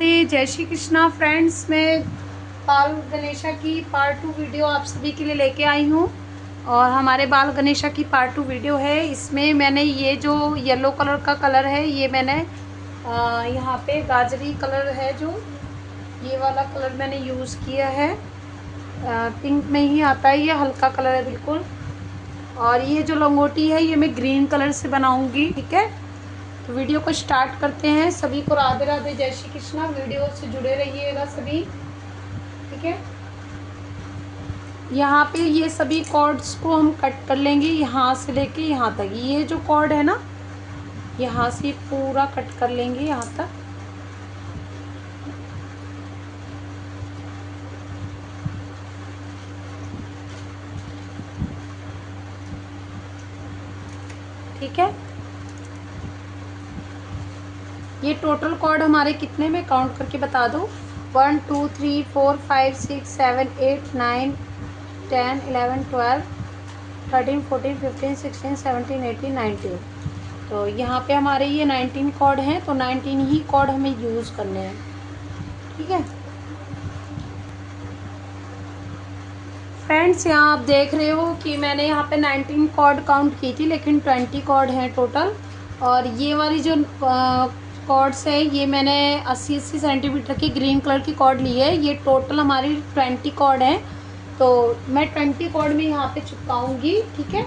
जय श्री कृष्णा फ्रेंड्स। मैं बाल गणेशा की पार्ट 2 वीडियो आप सभी के लिए लेके आई हूँ। और हमारे बाल गणेशा की पार्ट 2 वीडियो है। इसमें मैंने ये जो येलो कलर का कलर है ये मैंने यहाँ पे गाजरी कलर है जो ये वाला कलर मैंने यूज़ किया है। पिंक में ही आता है, ये हल्का कलर है बिल्कुल। और ये जो लंगोटी है ये मैं ग्रीन कलर से बनाऊँगी, ठीक है। तो वीडियो को स्टार्ट करते हैं। सभी को राधे राधे, जय श्री कृष्णा। वीडियो से जुड़े रहिएगा सभी, ठीक है। यहाँ पे ये सभी कॉर्ड्स को हम कट कर लेंगे, यहाँ से लेके यहाँ तक। ये जो कॉर्ड है ना, यहाँ से पूरा कट कर लेंगे यहाँ तक। ठीक है। ये टोटल कॉर्ड हमारे कितने में काउंट करके बता दो। 1 2 3 4 5 6 7 8 9 10 11 12 13 14 15 16 17 18 19। तो यहाँ पे हमारे ये 19 कॉर्ड हैं, तो 19 ही कॉर्ड हमें यूज़ करने हैं, ठीक है फ्रेंड्स। यहाँ आप देख रहे हो कि मैंने यहाँ पे 19 कॉर्ड काउंट की थी, लेकिन 20 कॉर्ड हैं टोटल। और ये वाली जो कॉर्ड्स है ये मैंने 80-80 सेंटीमीटर की ग्रीन कलर की कॉर्ड ली है। ये टोटल हमारी 20 कॉर्ड हैं, तो मैं 20 कॉर्ड में यहाँ पे चिपकाऊंगी, ठीक है।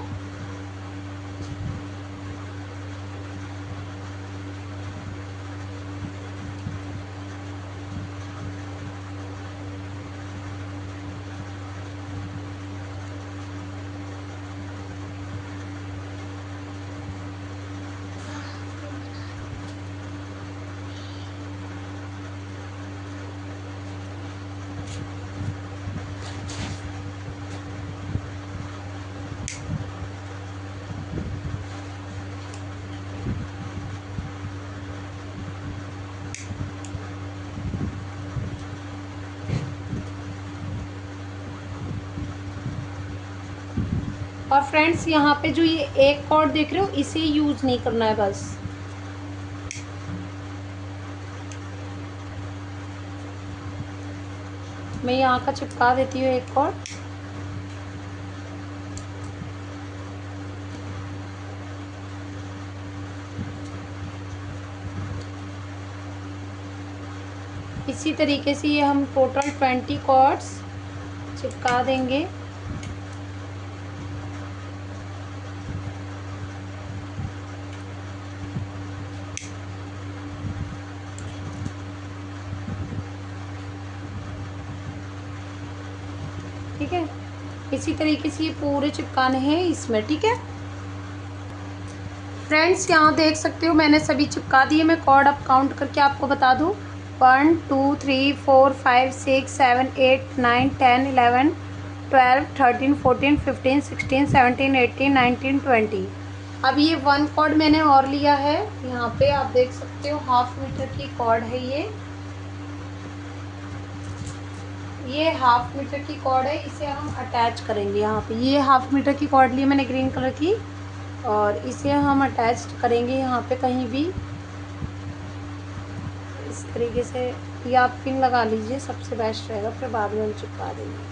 और फ्रेंड्स यहाँ पे जो ये एक कॉर्ड देख रहे हो इसे यूज़ नहीं करना है बस। मैं यहाँ का चिपका देती हूँ एक कॉर्ड। इसी तरीके से ये हम टोटल 20 कॉर्ड्स चिपका देंगे। ठीक है, इसी तरीके से ये पूरे चिपकाने हैं इसमें, ठीक है फ्रेंड्स। यहाँ देख सकते हो मैंने सभी चिपका दिए। मैं कॉर्ड अब काउंट करके आपको बता दूँ। 1 2 3 4 5 6 7 8 9 10 11 12 13 14 15 16 17 18 19 20। अब ये 1 कॉर्ड मैंने और लिया है। यहाँ पे आप देख सकते हो 1/2 मीटर की कॉर्ड है ये 1/2 मीटर की कॉर्ड है। इसे हम अटैच करेंगे यहाँ पे। ये 1/2 मीटर की कॉर्ड ली मैंने ग्रीन कलर की, और इसे हम अटैच करेंगे यहाँ पे कहीं भी इस तरीके से। या आप पिन लगा लीजिए, सबसे बेस्ट रहेगा, फिर बाद में हम चिपका देंगे।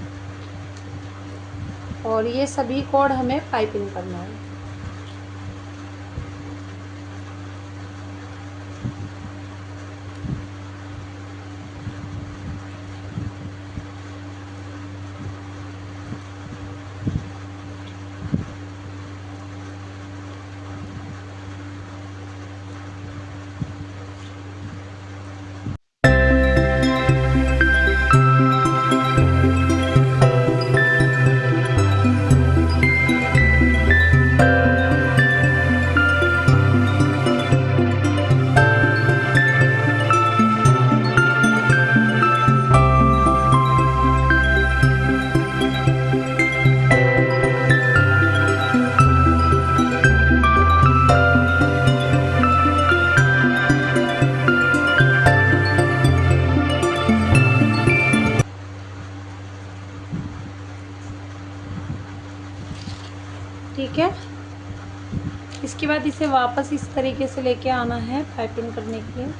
और ये सभी कॉर्ड हमें पाइपिंग करना है। ठीक है, इसके बाद इसे वापस इस तरीके से लेके आना है पाइपिंग करने के लिए।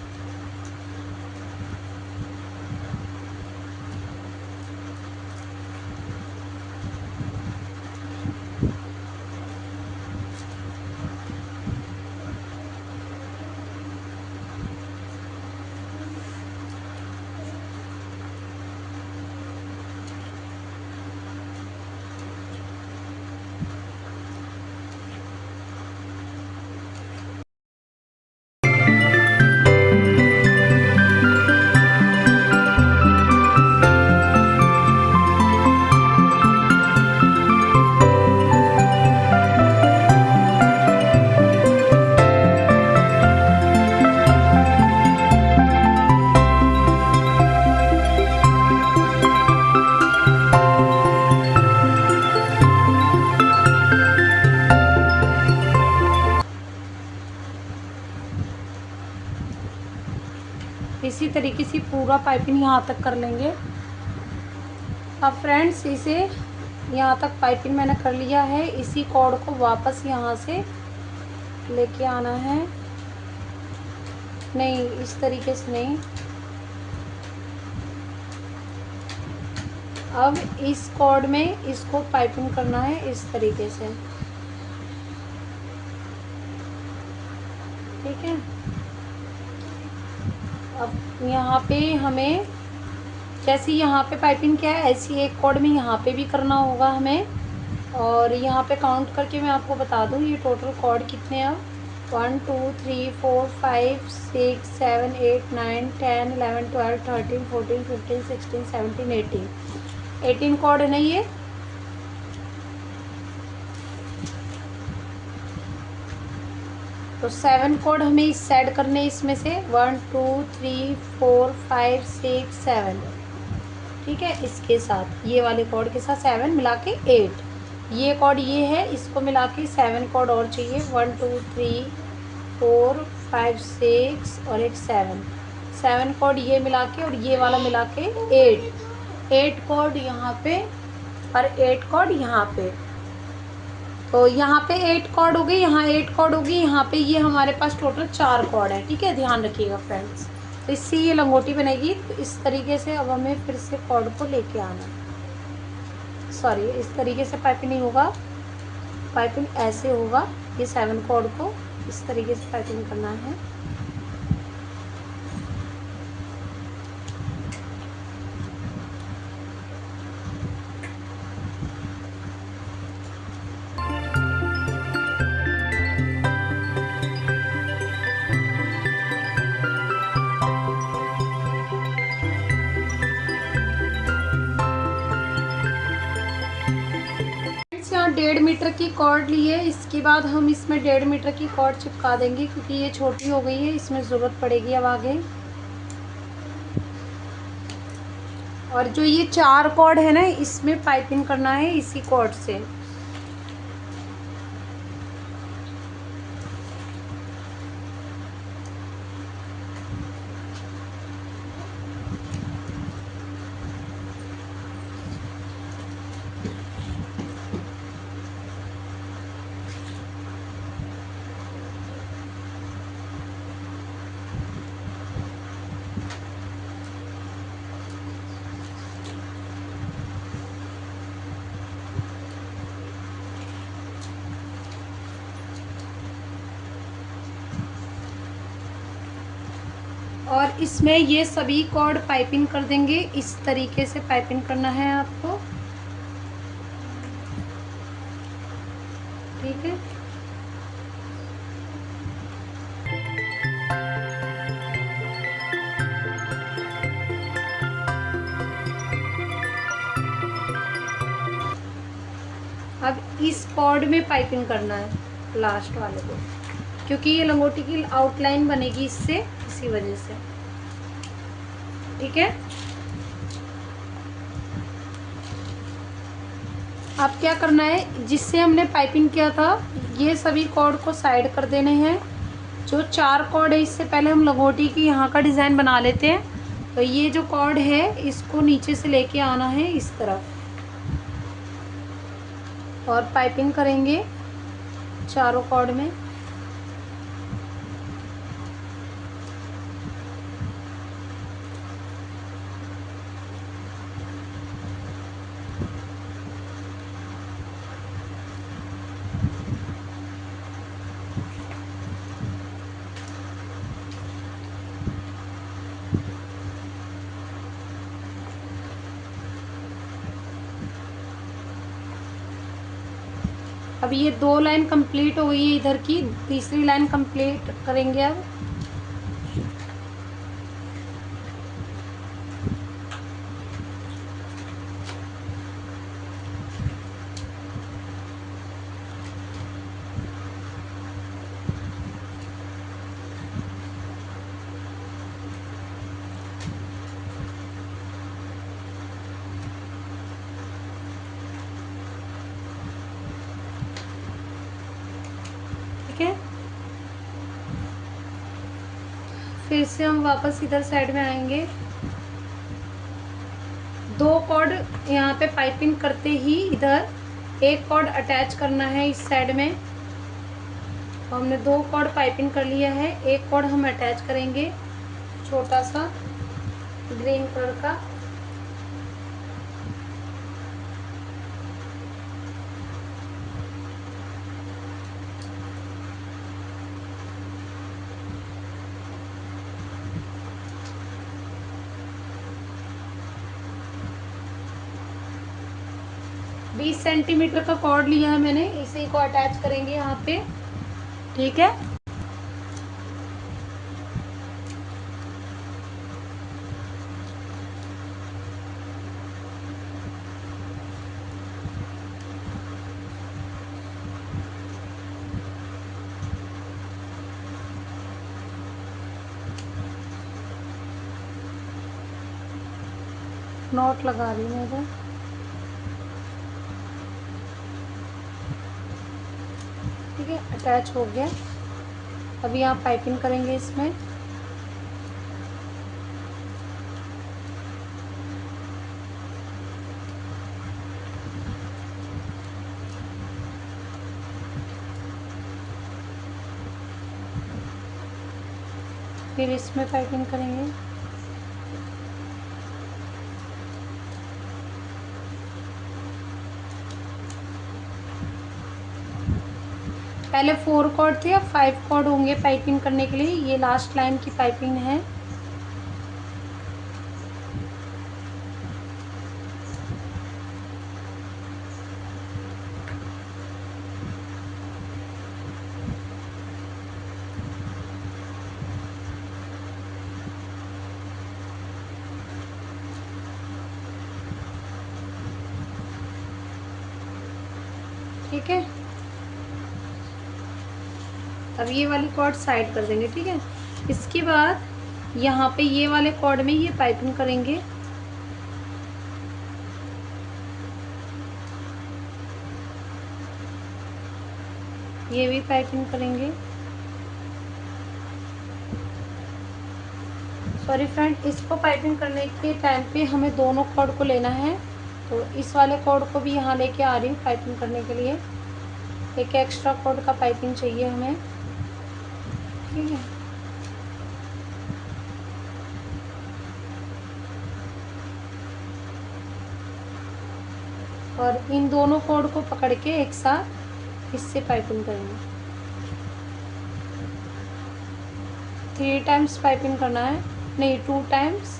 पूरा पाइपिंग यहाँ तक कर लेंगे। अब फ्रेंड्स इसे यहाँ तक पाइपिंग मैंने कर लिया है। इसी कॉर्ड को वापस यहाँ से लेके आना है, नहीं इस तरीके से नहीं। अब इस कॉर्ड में इसको पाइपिंग करना है इस तरीके से, ठीक है। अब यहाँ पे हमें जैसे यहाँ पे पाइपिंग क्या है, ऐसी एक कॉर्ड में यहाँ पे भी करना होगा हमें। और यहाँ पे काउंट करके मैं आपको बता दूँ ये टोटल कॉर्ड कितने हैं। 1 2 3 4 5 6 7 8 9 10 11 12 13 14 15 16 17 18 कॉर्ड है ना ये। तो 7 कॉर्ड हमें इस साइड करने, इसमें से 1 2 3 4 5 6 7, ठीक है। इसके साथ ये वाले कॉर्ड के साथ 7 मिला के 8, ये कॉर्ड ये है, इसको मिला के 7 कॉर्ड और चाहिए। 1 2 3 4 5 6 और एक 7 कॉर्ड ये मिला के, और ये वाला मिला के 8 कॉर्ड यहाँ पे और 8 कॉर्ड यहाँ पे। तो यहाँ पे 8 कॉर्ड हो गई, यहाँ 8 कॉर्ड होगी, यहाँ पे ये हमारे पास टोटल 4 कॉर्ड है, ठीक है। ध्यान रखिएगा फ्रेंड्स। तो इससे ये लंगोटी बनेगी। तो इस तरीके से अब हमें फिर से कॉर्ड को लेके आना, सॉरी इस तरीके से पाइपिंग नहीं होगा, पाइपिंग ऐसे होगा। ये 7 कॉर्ड को इस तरीके से पाइपिंग करना है। यहाँ 1.5 मीटर की कॉर्ड ली है। इसके बाद हम इसमें 1.5 मीटर की कॉर्ड चिपका देंगे, क्योंकि ये छोटी हो गई है, इसमें ज़रूरत पड़ेगी अब आगे। और जो ये 4 कॉर्ड है ना, इसमें पाइपिंग करना है इसी कॉर्ड से। और इसमें ये सभी कॉर्ड पाइपिंग कर देंगे। इस तरीके से पाइपिंग करना है आपको, ठीक है। अब इस कॉर्ड में पाइपिंग करना है लास्ट वाले को, क्योंकि ये लंगोटी की आउटलाइन बनेगी इससे, इसी वजह से, ठीक है। अब क्या करना है, जिससे हमने पाइपिंग किया था ये सभी कॉर्ड को साइड कर देने हैं। जो 4 कॉर्ड है, इससे पहले हम लंगोटी की यहाँ का डिज़ाइन बना लेते हैं। तो ये जो कॉर्ड है इसको नीचे से लेके आना है इस तरफ, और पाइपिंग करेंगे चारों कॉर्ड में। अब ये 2 लाइन कंप्लीट हो गई है इधर की, तीसरी लाइन कंप्लीट करेंगे अब। ठीक है, फिर से हम वापस इधर साइड में आएंगे। 2 कॉर्ड यहाँ पे पाइपिंग करते ही इधर एक कॉर्ड अटैच करना है इस साइड में। तो हमने 2 कॉर्ड पाइपिंग कर लिया है, एक कॉर्ड हम अटैच करेंगे छोटा सा ग्रीन कलर का। बीस सेंटीमीटर का कॉर्ड लिया है मैंने, इसी को अटैच करेंगे यहाँ पे। ठीक है, नॉट लगा रही हूँ इधर। ठीक है, अटैच हो गया। अभी यहाँ पाइपिंग करेंगे इसमें। फिर इसमें पाइपिंग करेंगे। पहले 4 कॉर्ड थे, अब 5 कॉर्ड होंगे पाइपिंग करने के लिए। ये लास्ट लाइन की पाइपिंग है। ठीक है, अब ये वाली कॉर्ड साइड कर देंगे। ठीक है, इसके बाद यहाँ पे ये वाले कॉर्ड में ये पाइपिंग करेंगे। ये भी पाइपिंग करेंगे। सॉरी फ्रेंड, इसको पाइपिंग करने के टाइम पे हमें दोनों कॉर्ड को लेना है, तो इस वाले कॉर्ड को भी यहाँ लेके आ रही हूँ पाइपिंग करने के लिए। एक एक्स्ट्रा कॉर्ड का पाइपिंग चाहिए हमें। ठीक है, और इन दोनों कॉर्ड को पकड़ के एक साथ इससे पाइपिंग करेंगे। 3 टाइम्स पाइपिंग करना है, नहीं 2 टाइम्स,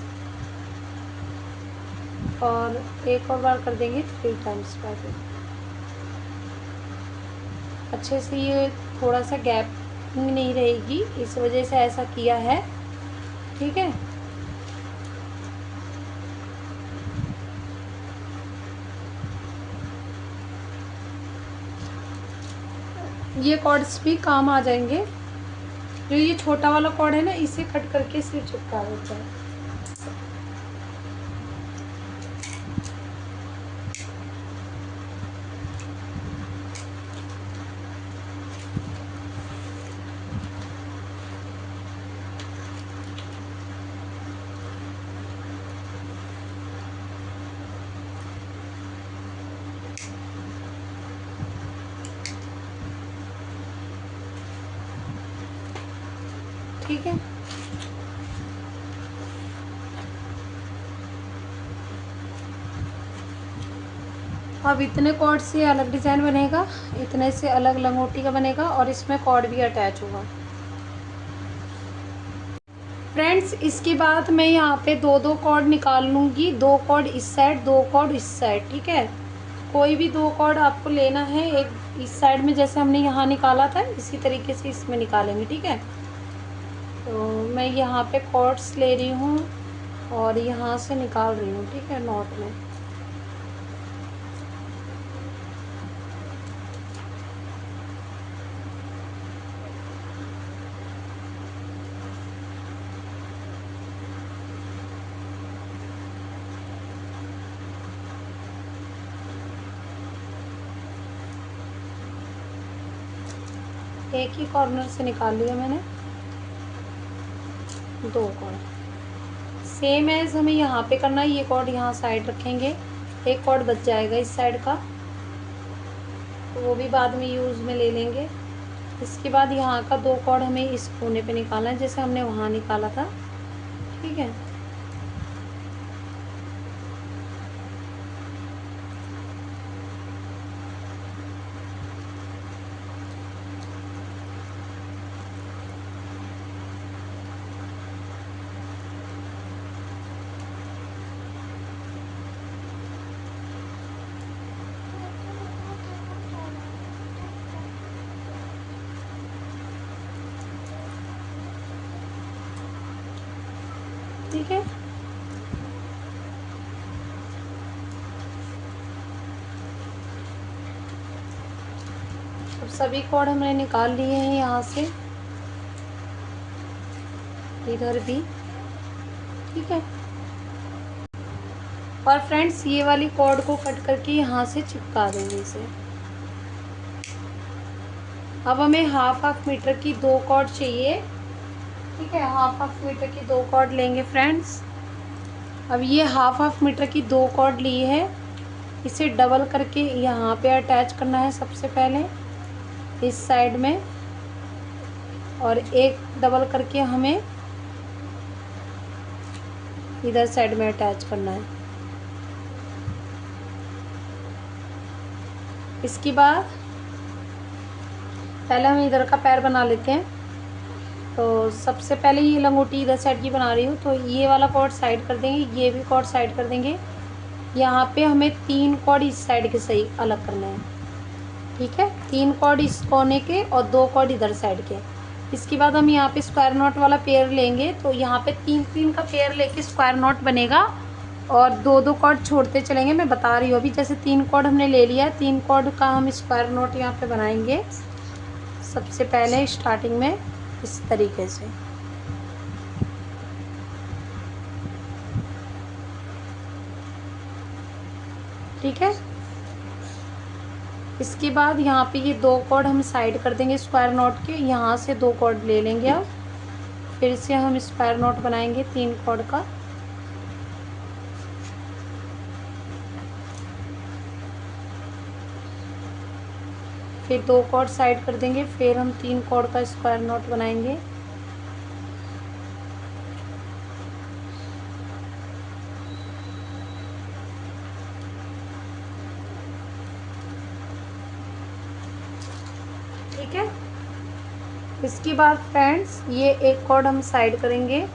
और एक और बार कर देंगे 3 टाइम्स पाइपिंग। अच्छे से ये थोड़ा सा गैप नहीं रहेगी, इस वजह से ऐसा किया है। ठीक है, ये कॉर्ड्स भी काम आ जाएंगे। जो ये छोटा वाला कॉर्ड है ना, इसे कट करके सिर्फ चिपका देते हैं। ठीक है, अब इतने कॉर्ड से अलग डिज़ाइन बनेगा, इतने से अलग लंगोटी का बनेगा, और इसमें कॉर्ड भी अटैच होगा। फ्रेंड्स, इसके बाद मैं यहाँ पे 2-2 कॉर्ड निकाल लूँगी, 2 कॉर्ड इस साइड, 2 कॉर्ड इस साइड। ठीक है, कोई भी 2 कॉर्ड आपको लेना है, एक इस साइड में जैसे हमने यहाँ निकाला था, इसी तरीके से इसमें निकालेंगे। ठीक है, तो मैं यहाँ पे कॉर्ड्स ले रही हूँ और यहाँ से निकाल रही हूँ। ठीक है, नॉट में। एक ही कॉर्नर से निकाल लिया मैंने 2 कॉर्ड। सेम एज हमें यहाँ पे करना है। ये कॉर्ड यहाँ साइड रखेंगे, एक कॉर्ड बच जाएगा इस साइड का, तो वो भी बाद में यूज़ में ले लेंगे। इसके बाद यहाँ का 2 कॉर्ड हमें इस कोने पे निकालना है, जैसे हमने वहाँ निकाला था। ठीक है, ठीक है। अब सभी कॉर्ड हमने निकाल लिए हैं यहाँ से, इधर भी। ठीक है, और फ्रेंड्स ये वाली कॉर्ड को कट करके यहाँ से चिपका देंगे इसे। अब हमें हाफ मीटर की 2 कॉर्ड चाहिए। ठीक है, हाफ मीटर की 2 कॉर्ड लेंगे फ्रेंड्स। अब ये हाफ मीटर की 2 कॉर्ड ली है, इसे डबल करके यहाँ पे अटैच करना है सबसे पहले इस साइड में, और एक डबल करके हमें इधर साइड में अटैच करना है। इसके बाद पहले हम इधर का पैर बना लेते हैं। तो सबसे पहले ये लंगोटी इधर साइड की बना रही हूँ, तो ये वाला कॉर्ड साइड कर देंगे, ये भी कॉर्ड साइड कर देंगे। यहाँ पे हमें 3 कॉर्ड इस साइड के सही अलग करने हैं। ठीक है, 3 कॉर्ड इस कोने के और 2 कॉर्ड इधर साइड के। इसके बाद हम यहाँ पे स्क्वायर नॉट वाला पेयर लेंगे, तो यहाँ पे 3-3 का पेयर लेके स्क्वायर नॉट बनेगा, और 2-2 कॉर्ड छोड़ते चलेंगे। मैं बता रही हूँ अभी, जैसे 3 कॉर्ड हमने ले लिया है, 3 कॉर्ड का हम स्क्वायर नॉट यहाँ पे बनाएंगे सबसे पहले स्टार्टिंग में इस तरीके से। ठीक है, इसके बाद यहाँ पे ये 2 कॉर्ड हम साइड कर देंगे स्क्वायर नॉट के, यहाँ से 2 कॉर्ड ले लेंगे। अब फिर से हम स्क्वायर नॉट बनाएंगे 3 कॉर्ड का। फिर 2 कॉर्ड साइड कर देंगे, फिर हम 3 कॉर्ड का स्क्वायर नॉट बनाएंगे। ठीक है, इसके बाद फ्रेंड्स ये एक कॉर्ड हम साइड करेंगे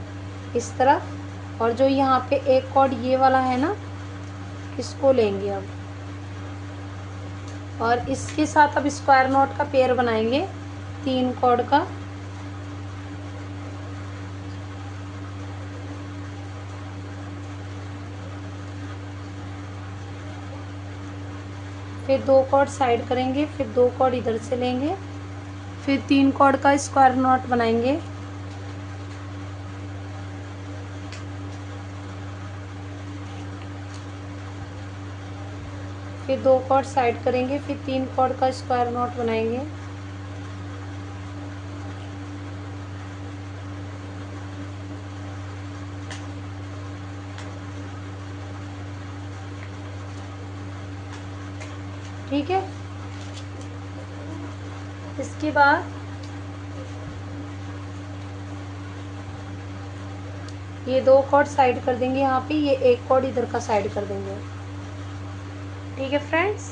इस तरफ, और जो यहाँ पे एक कॉर्ड ये वाला है ना, इसको लेंगे अब, और इसके साथ अब स्क्वायर नॉट का पेयर बनाएंगे 3 कॉर्ड का। फिर 2 कॉर्ड साइड करेंगे, फिर 2 कॉर्ड इधर से लेंगे, फिर 3 कॉर्ड का स्क्वायर नॉट बनाएंगे। फिर 2 कॉर्ड साइड करेंगे, फिर 3 कॉर्ड का स्क्वायर नॉट बनाएंगे। ठीक है, इसके बाद ये 2 कॉर्ड साइड कर देंगे यहाँ पे, ये एक कॉर्ड इधर का साइड कर देंगे। ठीक है फ्रेंड्स,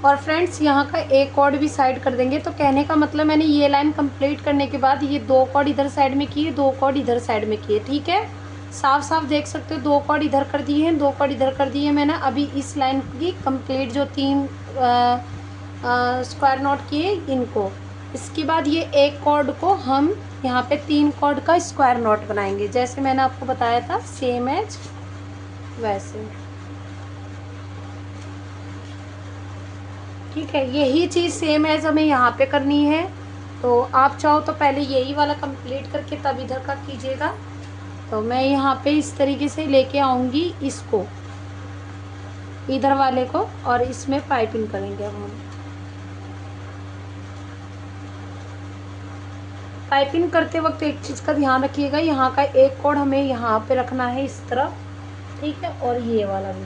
और फ्रेंड्स यहाँ का एक कॉर्ड भी साइड कर देंगे। तो कहने का मतलब मैंने ये लाइन कंप्लीट करने के बाद ये 2 कॉर्ड इधर साइड में किए, 2 कॉर्ड इधर साइड में किए। ठीक है, साफ साफ देख सकते हो, 2 कॉर्ड इधर कर दिए हैं, 2 कॉर्ड इधर कर दिए मैंने। अभी इस लाइन की कंप्लीट जो 3 स्क्वायर नॉट किए इनको, इसके बाद ये एक कॉर्ड को हम यहाँ पे 3 कॉर्ड का स्क्वायर नॉट बनाएंगे, जैसे मैंने आपको बताया था सेम एज वैसे। ठीक है, यही चीज़ सेम एज हमें यहाँ पे करनी है। तो आप चाहो तो पहले यही वाला कंप्लीट करके तब इधर का कीजिएगा। तो मैं यहाँ पे इस तरीके से लेके आऊँगी इसको, इधर वाले को, और इसमें पाइपिंग करेंगे अब हम। पाइपिंग करते वक्त एक चीज़ का ध्यान रखिएगा, यहाँ का एक कॉर्ड हमें यहाँ पे रखना है इस तरफ, ठीक है, और ये वाला भी,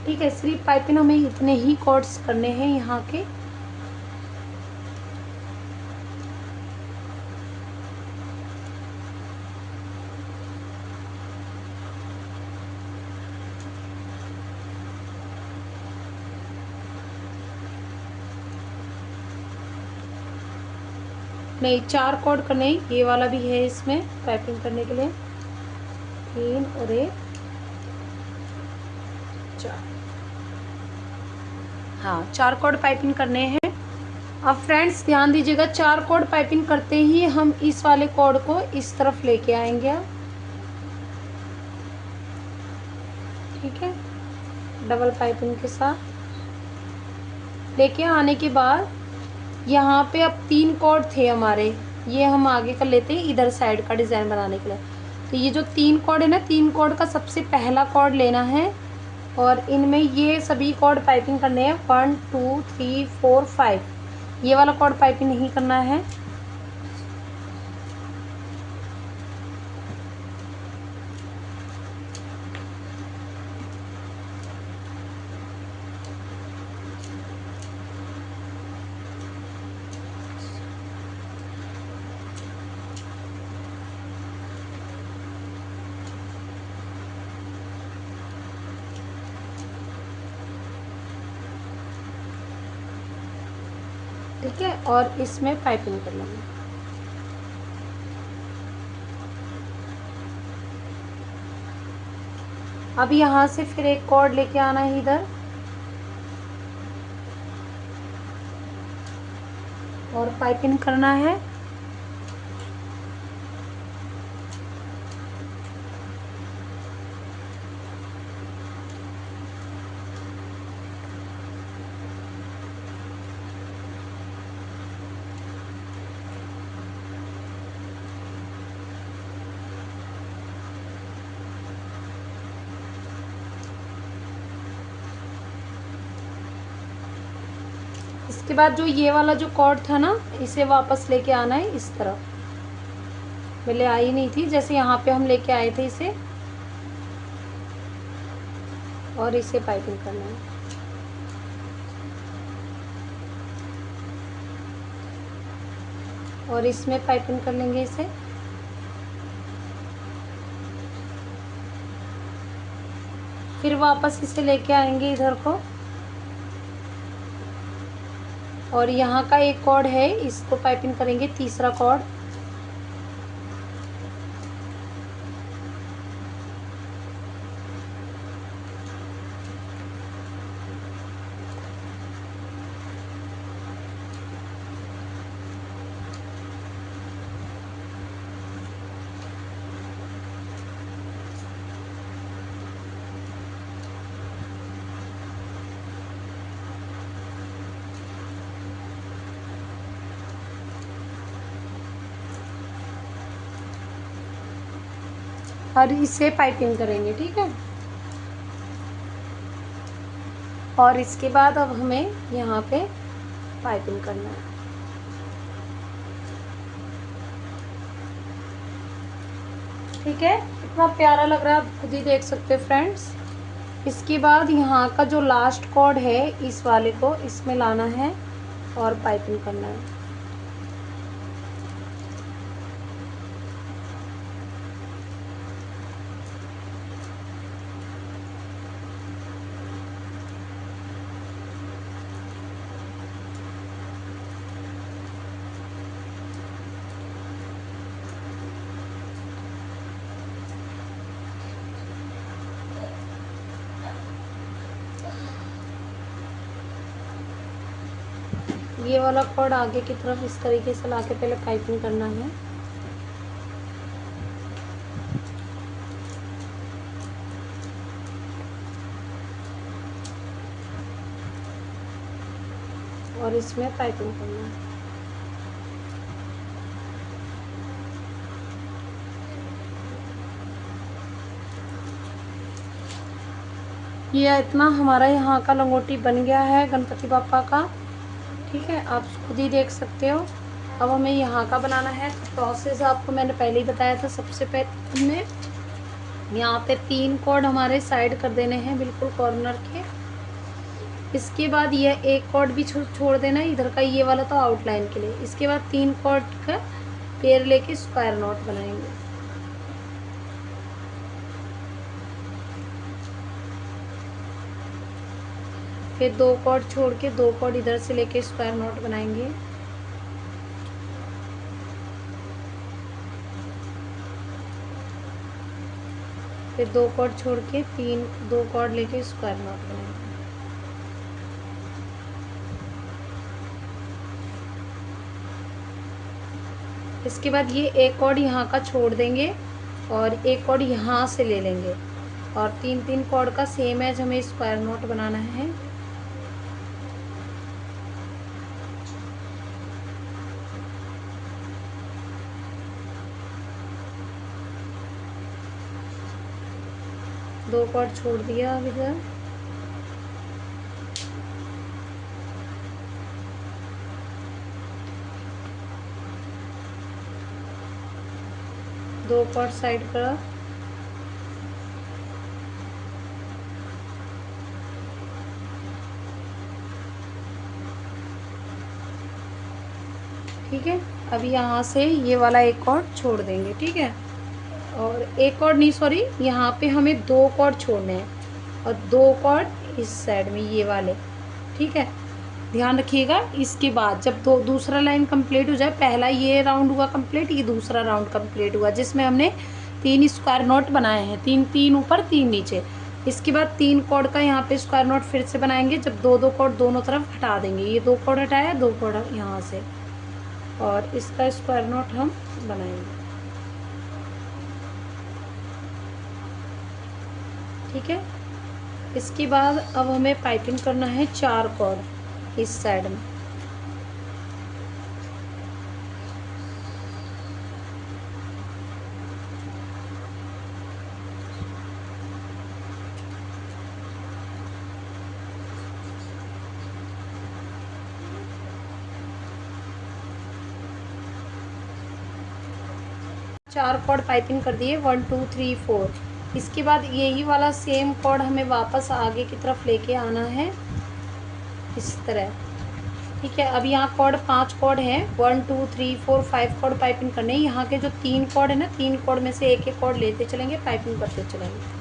ठीक है। सिर्फ पाइपिंग हमें इतने ही कॉर्ड्स करने हैं यहाँ के। नहीं, 4 कॉर्ड करने, ये वाला भी है इसमें पाइपिंग करने के लिए, 3 और 1 4, हाँ 4 कॉर्ड पाइपिंग करने हैं। अब फ्रेंड्स ध्यान दीजिएगा, 4 कॉर्ड पाइपिंग करते ही हम इस वाले कॉर्ड को इस तरफ लेके आएंगे, ठीक है, डबल पाइपिंग के साथ लेके आने के बाद यहाँ पे अब 3 कॉर्ड थे हमारे, ये हम आगे कर लेते हैं इधर साइड का डिज़ाइन बनाने के लिए। तो ये जो 3 कॉर्ड है ना, 3 कॉर्ड का सबसे पहला कॉर्ड लेना है और इनमें ये सभी कॉर्ड पाइपिंग करने हैं, 1 2 3 4 5। ये वाला कॉर्ड पाइपिंग नहीं करना है। ठीक है, और इसमें पाइपिंग कर लेंगे। अब यहाँ से फिर एक कॉर्ड लेके आना है इधर और पाइपिंग करना है। इसके बाद जो ये वाला जो कॉर्ड था ना, इसे वापस लेके आना है इस तरफ, पहले आई नहीं थी, जैसे यहाँ पे हम लेके आए थे इसे, और इसे पाइपिंग करना है। और इसमें पाइपिंग कर लेंगे इसे। फिर वापस इसे लेके आएंगे इधर को, और यहाँ का एक कॉर्ड है, इसको पाइपिंग करेंगे, तीसरा कॉर्ड। और इसे पाइपिंग करेंगे, ठीक है। और इसके बाद अब हमें यहाँ पे पाइपिंग करना है, ठीक है। इतना प्यारा लग रहा है, आप खुद ही देख सकते हैं फ्रेंड्स। इसके बाद यहाँ का जो लास्ट कॉर्ड है, इस वाले को इसमें लाना है और पाइपिंग करना है। ये वाला कॉर्ड आगे की तरफ इस तरीके से लाके पहले पाइपिंग करना है। और इसमें पाइपिंग करना है। ये इतना हमारा यहाँ का लंगोटी बन गया है गणपति बापा का, ठीक है, आप खुद ही देख सकते हो। अब हमें यहाँ का बनाना है। प्रोसेस आपको मैंने पहले ही बताया था। सबसे पहले हमें यहाँ पे 3 कॉर्ड हमारे साइड कर देने हैं, बिल्कुल कॉर्नर के। इसके बाद ये एक कॉर्ड भी छोड़ देना है इधर का, ये वाला तो आउटलाइन के लिए। इसके बाद 3 कॉर्ड का पेयर लेके स्क्वायर नॉट बनाएंगे। फिर 2 कॉर्ड छोड़ के 2 कॉर्ड इधर से लेके स्क्वायर नॉट बनाएंगे। फिर 2 कॉर्ड छोड़ के 2 कॉर्ड लेके स्क्वायर नॉट बनाएंगे। इसके बाद ये एक कॉर्ड यहाँ का छोड़ देंगे और एक कॉर्ड यहाँ से ले लेंगे, और 3 कॉर्ड का सेम एज हमें स्क्वायर नॉट बनाना है। दो कॉर्ड छोड़ दिया अब इधर। दो कॉर्ड साइड का। ठीक है, अब यहाँ से ये वाला एक कॉर्ड छोड़ देंगे। ठीक है, और एक कॉर्ड नहीं, सॉरी, यहाँ पे हमें 2 कॉर्ड छोड़ने हैं और 2 कॉर्ड इस साइड में, ये वाले। ठीक है, ध्यान रखिएगा। इसके बाद जब दूसरा लाइन कंप्लीट हो जाए, पहला ये राउंड हुआ कंप्लीट, ये दूसरा राउंड कंप्लीट हुआ जिसमें हमने 3 स्क्वायर नॉट बनाए हैं, 3 ऊपर 3 नीचे। इसके बाद 3 कॉर्ड का यहाँ पे स्क्वायर नॉट फिर से बनाएंगे, जब 2 कॉर्ड दोनों तरफ हटा देंगे। ये 2 कॉर्ड हटाया, 2 कॉर्ड यहाँ से, और इसका स्क्वायर नॉट हम बनाएंगे। ठीक है, इसके बाद अब हमें पाइपिंग करना है 4 कॉर्ड इस साइड में। चार कॉर्ड पाइपिंग कर दिए, 1 2 3 4। इसके बाद यही वाला सेम कॉर्ड हमें वापस आगे की तरफ लेके आना है इस तरह। ठीक है, अब यहाँ कॉर्ड 5 कॉर्ड है, 1 2 3 4 5 कॉर्ड पाइपिंग करने। यहाँ के जो 3 कॉर्ड है ना, 3 कॉर्ड में से एक एक कॉर्ड लेते चलेंगे, पाइपिंग करते चलेंगे।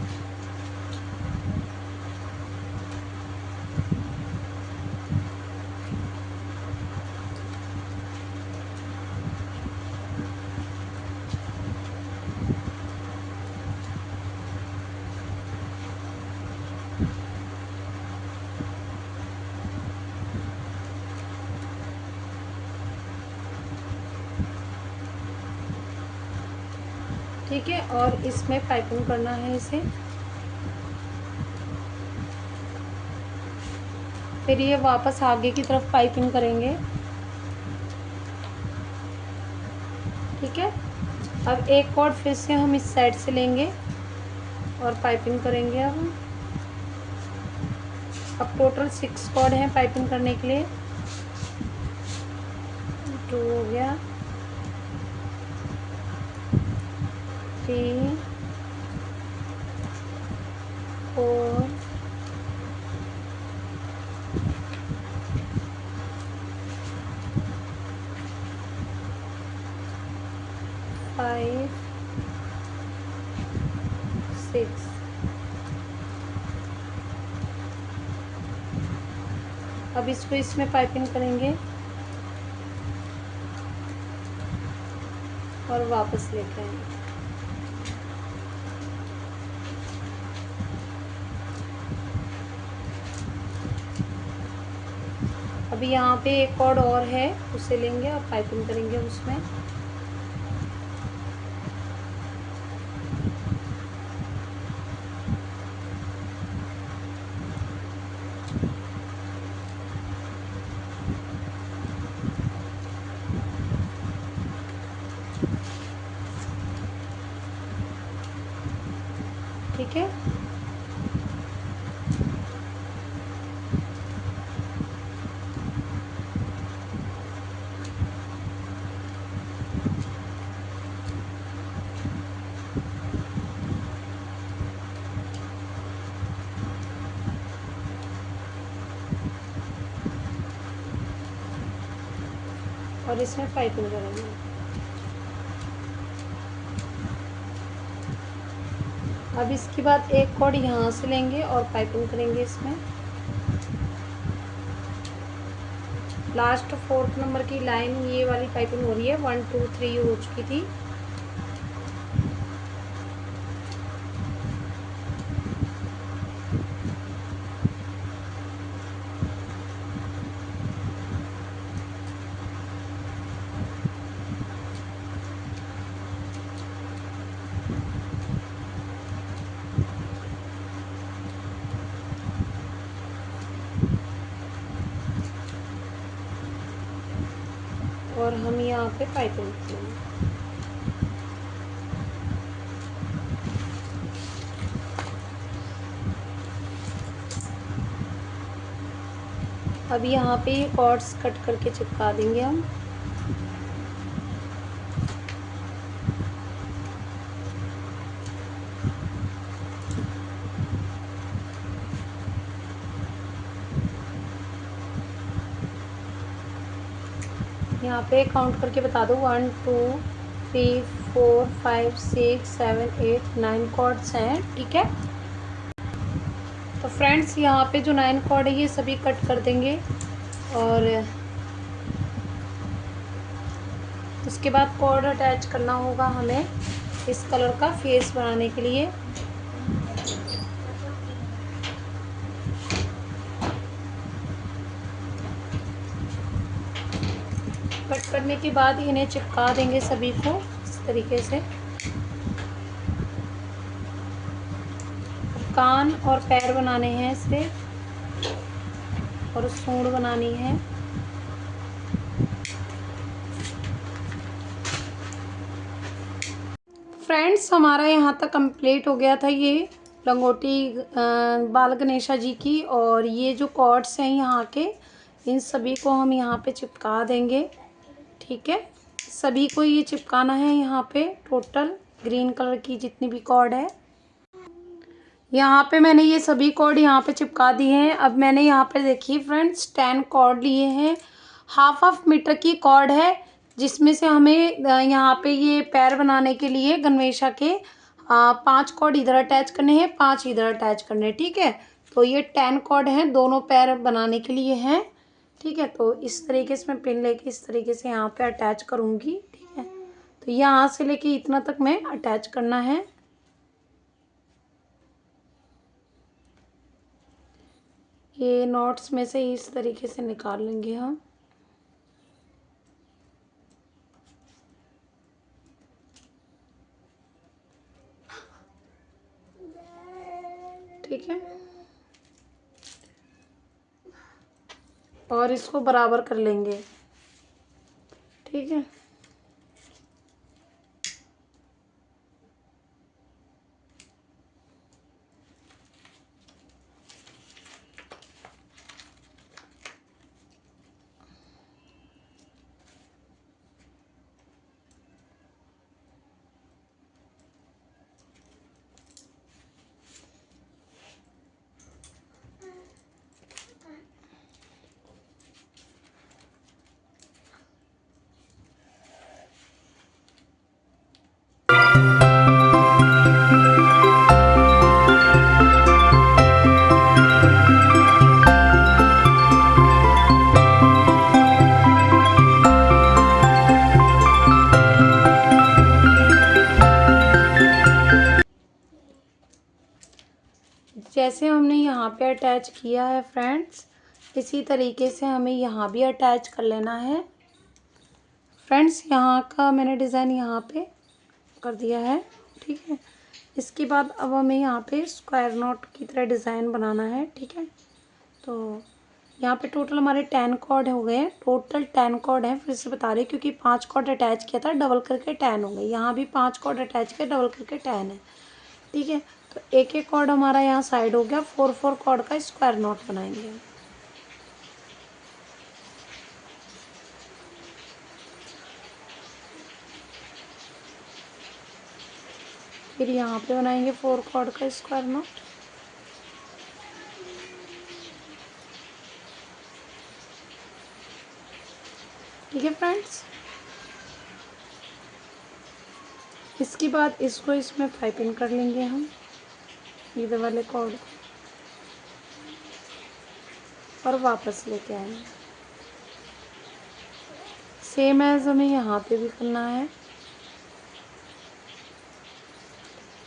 ठीक है, और इसमें पाइपिंग करना है इसे। फिर ये वापस आगे की तरफ पाइपिंग करेंगे। ठीक है, अब एक कॉर्ड फिर से हम इस साइड से लेंगे और पाइपिंग करेंगे। अब टोटल 6 कॉर्ड हैं पाइपिंग करने के लिए। 2 हो गया, 3 4 5 6। अब इसको इसमें पाइपिंग करेंगे और वापस लेके आएंगे। अभी यहाँ पे एक कॉर्ड और है, उसे लेंगे और पाइपिंग करेंगे उसमें। ठीक है, और इसमें पाइपिंग करेंगे। अब इसके बाद एक कॉर्ड यहाँ से लेंगे और पाइपिंग करेंगे इसमें। लास्ट 4th नंबर की लाइन ये वाली पाइपिंग हो रही है, 1 2 3 हो चुकी थी। और हम यहाँ पे पाइपिंग करेंगे। अब यहाँ पे ये कॉर्ड्स कट करके चिपका देंगे हम। यहाँ पे काउंट करके बता दो, 1 2 3 4 5 6 7 8 9 कॉर्ड्स हैं, ठीक है। तो फ्रेंड्स यहाँ पे जो 9 कॉर्ड है ये सभी कट कर देंगे। और उसके बाद कॉर्ड अटैच करना होगा हमें इस कलर का फेस बनाने के लिए। कट करने के बाद इन्हें चिपका देंगे सभी को इस तरीके से। कान और पैर बनाने हैं इसे, और सूंड बनानी है। फ्रेंड्स हमारा यहाँ तक कंप्लीट हो गया था ये लंगोटी बाल गणेशा जी की। और ये जो कॉर्ड्स हैं यहाँ के, इन सभी को हम यहाँ पे चिपका देंगे, ठीक है। सभी को ये चिपकाना है यहाँ पे, टोटल ग्रीन कलर की जितनी भी कॉर्ड है। यहाँ पे मैंने ये सभी कॉर्ड यहाँ पे चिपका दिए हैं। अब मैंने यहाँ पे देखिए फ्रेंड्स 10 कॉर्ड लिए हैं। हाफ मीटर की कॉर्ड है, जिसमें से हमें यहाँ पे ये पैर बनाने के लिए गणवेशा के 5 कॉर्ड इधर अटैच करने हैं, 5 इधर अटैच करने हैं, ठीक है। तो ये 10 कॉर्ड हैं, दोनों पैर बनाने के लिए हैं, ठीक है। तो इस तरीके से मैं पिन लेके इस तरीके से यहाँ पे अटैच करूँगी, ठीक है। तो यहाँ से लेके इतना तक मैं अटैच करना है। ये नॉट्स में से इस तरीके से निकाल लेंगे हम। ठीक है, और इसको बराबर कर लेंगे, ठीक है। जैसे हमने यहाँ पे अटैच किया है फ्रेंड्स, इसी तरीके से हमें यहाँ भी अटैच कर लेना है। फ्रेंड्स यहाँ का मैंने डिज़ाइन यहाँ पे कर दिया है, ठीक है। इसके बाद अब हमें यहाँ पे स्क्वायर नॉट की तरह डिज़ाइन बनाना है, ठीक है। तो यहाँ पे टोटल हमारे 10 कॉर्ड हो गए हैं, टोटल 10 कॉर्ड हैं। फिर से बता रही हूँ क्योंकि 5 कॉर्ड अटैच किया था, डबल करके 10 हो गए। यहाँ भी 5 कॉर्ड अटैच किया, डबल करके 10 है, ठीक है। तो एक एक कॉर्ड हमारा यहाँ साइड हो गया। 4 कॉर्ड का स्क्वायर नॉट बनाएंगे। फिर यहाँ पे बनाएंगे 4 कॉर्ड का स्क्वायर नॉट। ठीक है फ्रेंड्स। इसके बाद इसको इसमें पाइपिंग कर लेंगे हम इधर वाले कॉर्ड को और वापस लेके आएंगे। सेम एज हमें यहाँ पे भी करना है।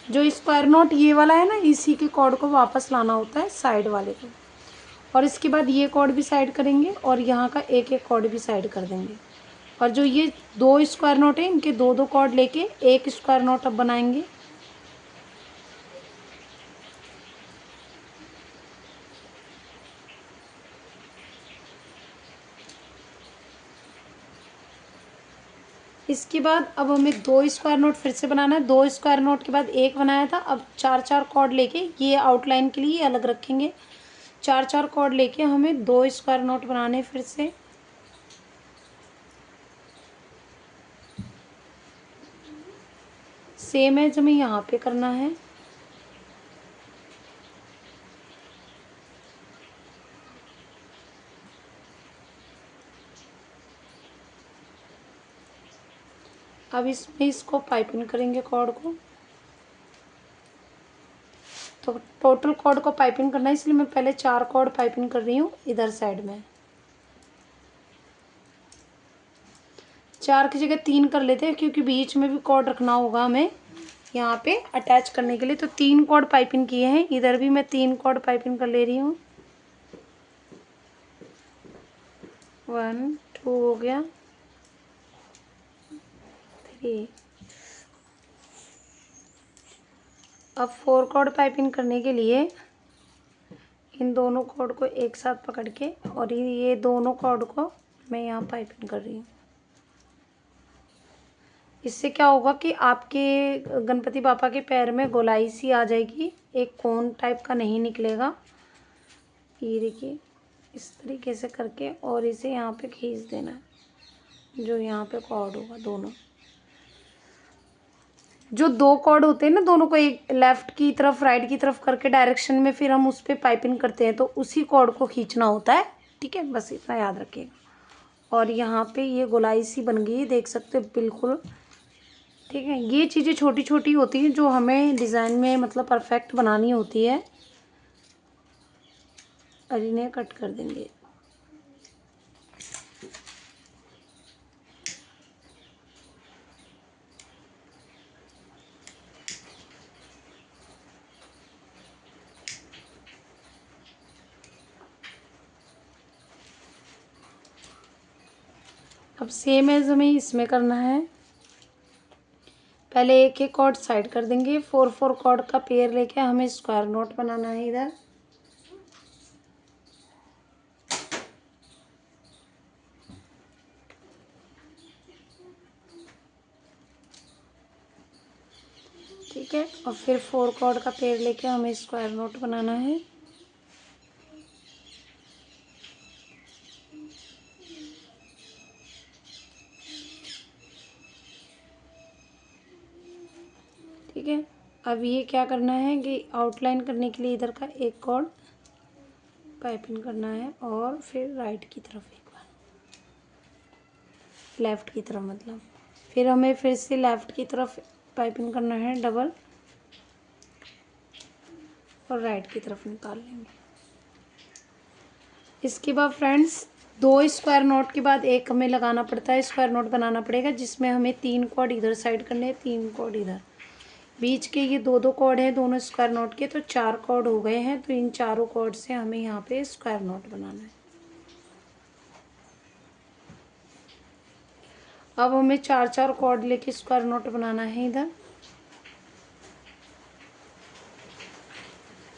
जो स्क्वायर नॉट ये वाला है ना, इसी के कॉर्ड को वापस लाना होता है साइड वाले को, और इसके बाद ये कॉर्ड भी साइड करेंगे और यहाँ का एक एक कॉर्ड भी साइड कर देंगे। और जो ये दो स्क्वायर नॉट है, इनके दो दो कॉर्ड लेके एक स्क्वायर नॉट अब बनाएंगे। इसके बाद अब हमें दो स्क्वायर नोट फिर से बनाना है। दो स्क्वायर नोट के बाद एक बनाया था, अब चार चार कॉर्ड लेके ये आउटलाइन के लिए अलग रखेंगे। चार चार कॉर्ड लेके हमें दो स्क्वायर नोट बनाने फिर से। सेम है जो हमें यहाँ पे करना है। अब इसमें इसको पाइपिंग करेंगे कॉर्ड को। तो टोटल कॉर्ड को पाइपिंग करना है, इसलिए मैं पहले चार कॉर्ड पाइपिंग कर रही हूँ इधर साइड में। चार की जगह तीन कर लेते हैं, क्योंकि बीच में भी कॉर्ड रखना होगा हमें यहाँ पे अटैच करने के लिए। तो तीन कॉर्ड पाइपिंग किए हैं, इधर भी मैं तीन कॉर्ड पाइपिंग कर ले रही हूँ। 1 2 हो गया, 3। अब 4 कॉर्ड पाइपिंग करने के लिए इन दोनों कॉर्ड को एक साथ पकड़ के और ये दोनों कॉर्ड को मैं यहाँ पाइपिंग कर रही हूँ। इससे क्या होगा कि आपके गणपति बापा के पैर में गोलाई सी आ जाएगी, एक कोन टाइप का नहीं निकलेगा। ये देखिए इस तरीके से करके और इसे यहाँ पे खींच देना है। जो यहाँ पे कॉर्ड होगा, दोनों जो दो कॉर्ड होते हैं ना, दोनों को एक लेफ्ट की तरफ राइट की तरफ करके डायरेक्शन में फिर हम उस पर पाइपिंग करते हैं, तो उसी कॉर्ड को खींचना होता है। ठीक है, बस इतना याद रखिएगा। और यहाँ पे ये गोलाई सी बन गई, देख सकते हो बिल्कुल। ठीक है, ये चीज़ें छोटी छोटी होती हैं जो हमें डिज़ाइन में मतलब परफेक्ट बनानी होती है। और इन्हें कट कर देंगे। अब सेम एज हमें इसमें करना है। पहले एक एक कॉर्ड साइड कर देंगे। 4 4 कॉर्ड का पेयर लेके हमें स्क्वायर नोट बनाना है इधर। ठीक है, और फिर 4 कॉर्ड का पेयर लेके हमें स्क्वायर नोट बनाना है। ठीक है, अब ये क्या करना है कि आउटलाइन करने के लिए इधर का एक कॉर्ड पाइपिंग करना है और फिर राइट की तरफ एक बार, लेफ़्ट की तरफ मतलब। फिर हमें फिर से लेफ़्ट की तरफ पाइपिंग करना है डबल, और राइट की तरफ निकाल लेंगे। इसके बाद फ्रेंड्स दो स्क्वायर नोट के बाद एक हमें लगाना पड़ता है, स्क्वायर नोट बनाना पड़ेगा, जिसमें हमें 3 कॉर्ड इधर साइड करने हैं, 3 कॉर्ड इधर। बीच के ये दो दो कॉर्ड हैं दोनों स्क्वायर नोट के, तो 4 कॉर्ड हो गए हैं। तो इन चारों कॉर्ड से हमें यहाँ पे स्क्वायर नोट बनाना है। अब हमें 4 4 कॉर्ड लेके स्क्वायर नोट बनाना है इधर।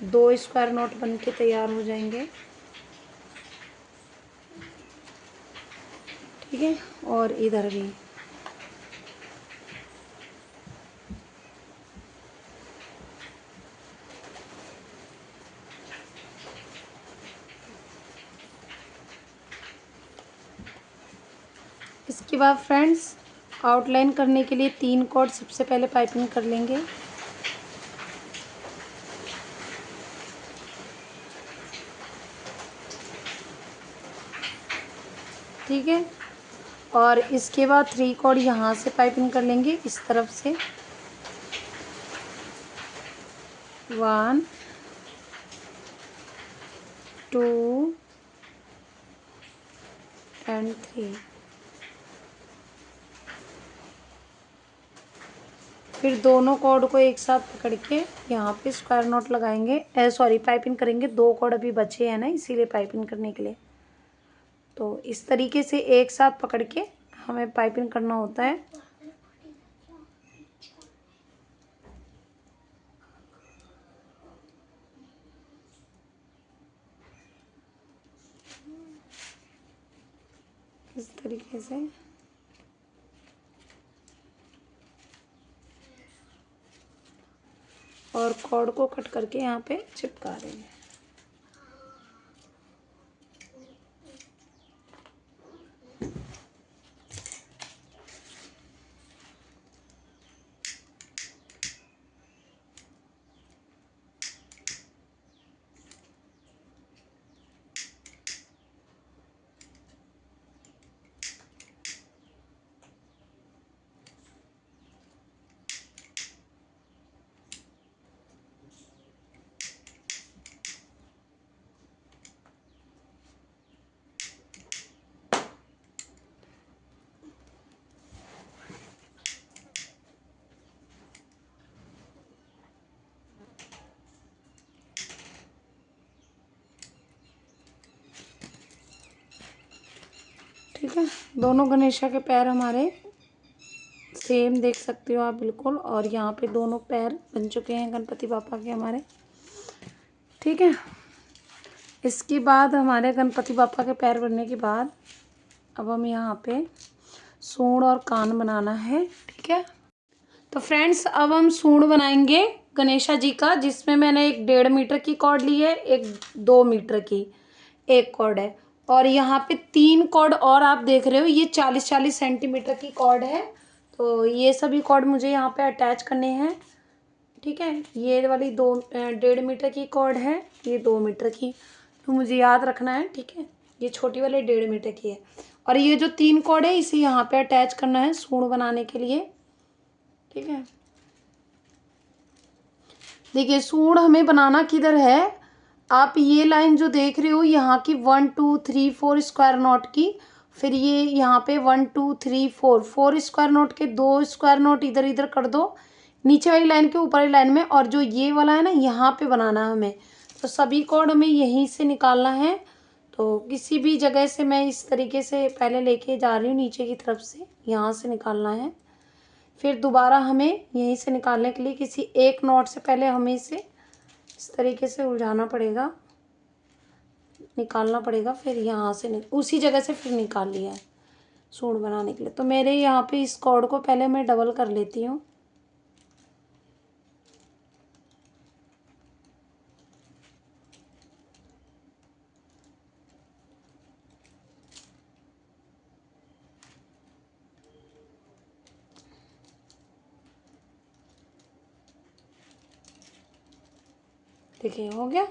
2 स्क्वायर नोट बन के तैयार हो जाएंगे। ठीक है, और इधर भी। इसके बाद फ्रेंड्स आउटलाइन करने के लिए 3 कॉर्ड सबसे पहले पाइपिंग कर लेंगे। ठीक है, और इसके बाद 3 कॉर्ड यहाँ से पाइपिंग कर लेंगे इस तरफ से। 1 2 एंड 3। फिर दोनों कॉर्ड को एक साथ पकड़ के यहाँ पे स्क्वायर नॉट लगाएंगे, सॉरी पाइपिंग करेंगे। 2 कॉर्ड अभी बचे हैं ना, इसीलिए पाइपिंग करने के लिए। तो इस तरीके से एक साथ पकड़ के हमें पाइपिंग करना होता है। इस तरीके से और कॉर्ड को कट करके यहाँ पे चिपका देंगे। ठीक है, दोनों गणेशा के पैर हमारे सेम देख सकते हो आप बिल्कुल। और यहाँ पे दोनों पैर बन चुके हैं गणपति बापा के हमारे। ठीक है, इसके बाद हमारे गणपति बापा के पैर बनने के बाद अब हम यहाँ पे सूंड और कान बनाना है। ठीक है, तो फ्रेंड्स अब हम सूंड बनाएंगे गणेशा जी का, जिसमें मैंने एक 1.5 मीटर की कॉर्ड ली है, एक 2 मीटर की एक कॉर्ड है, और यहाँ पे 3 कॉर्ड और आप देख रहे हो, ये 40-40 सेंटीमीटर की कॉर्ड है। तो ये सभी कॉर्ड मुझे यहाँ पे अटैच करने हैं। ठीक है, ये वाली 1.5 मीटर की कॉर्ड है, ये 2 मीटर की, तो मुझे याद रखना है। ठीक है, ये छोटी वाली 1.5 मीटर की है, और ये जो 3 कॉर्ड है इसे यहाँ पे अटैच करना है सूंड बनाने के लिए। ठीक है, देखिए सूंड हमें बनाना किधर है, आप ये लाइन जो देख रहे हो यहाँ की 1 2 3 4 स्क्वायर नॉट की, फिर ये यहाँ पे 1 2 3 4 स्क्वायर नॉट के 2 स्क्वायर नॉट इधर इधर कर दो नीचे वाली लाइन के ऊपर वाली लाइन में, और जो ये वाला है ना यहाँ पे बनाना है हमें। तो सभी कॉर्ड हमें यहीं से निकालना है। तो किसी भी जगह से मैं इस तरीके से पहले लेके जा रही हूँ नीचे की तरफ से, यहाँ से निकालना है। फिर दोबारा हमें यहीं से निकालने के लिए किसी एक नॉट से पहले हमें इसे इस तरीके से उलझाना पड़ेगा, निकालना पड़ेगा। फिर यहाँ से उसी जगह से फिर निकाल लिया है सूंड बनाने के लिए। तो मेरे यहाँ पे इस कॉर्ड को पहले मैं डबल कर लेती हूँ। देखिए हो गया।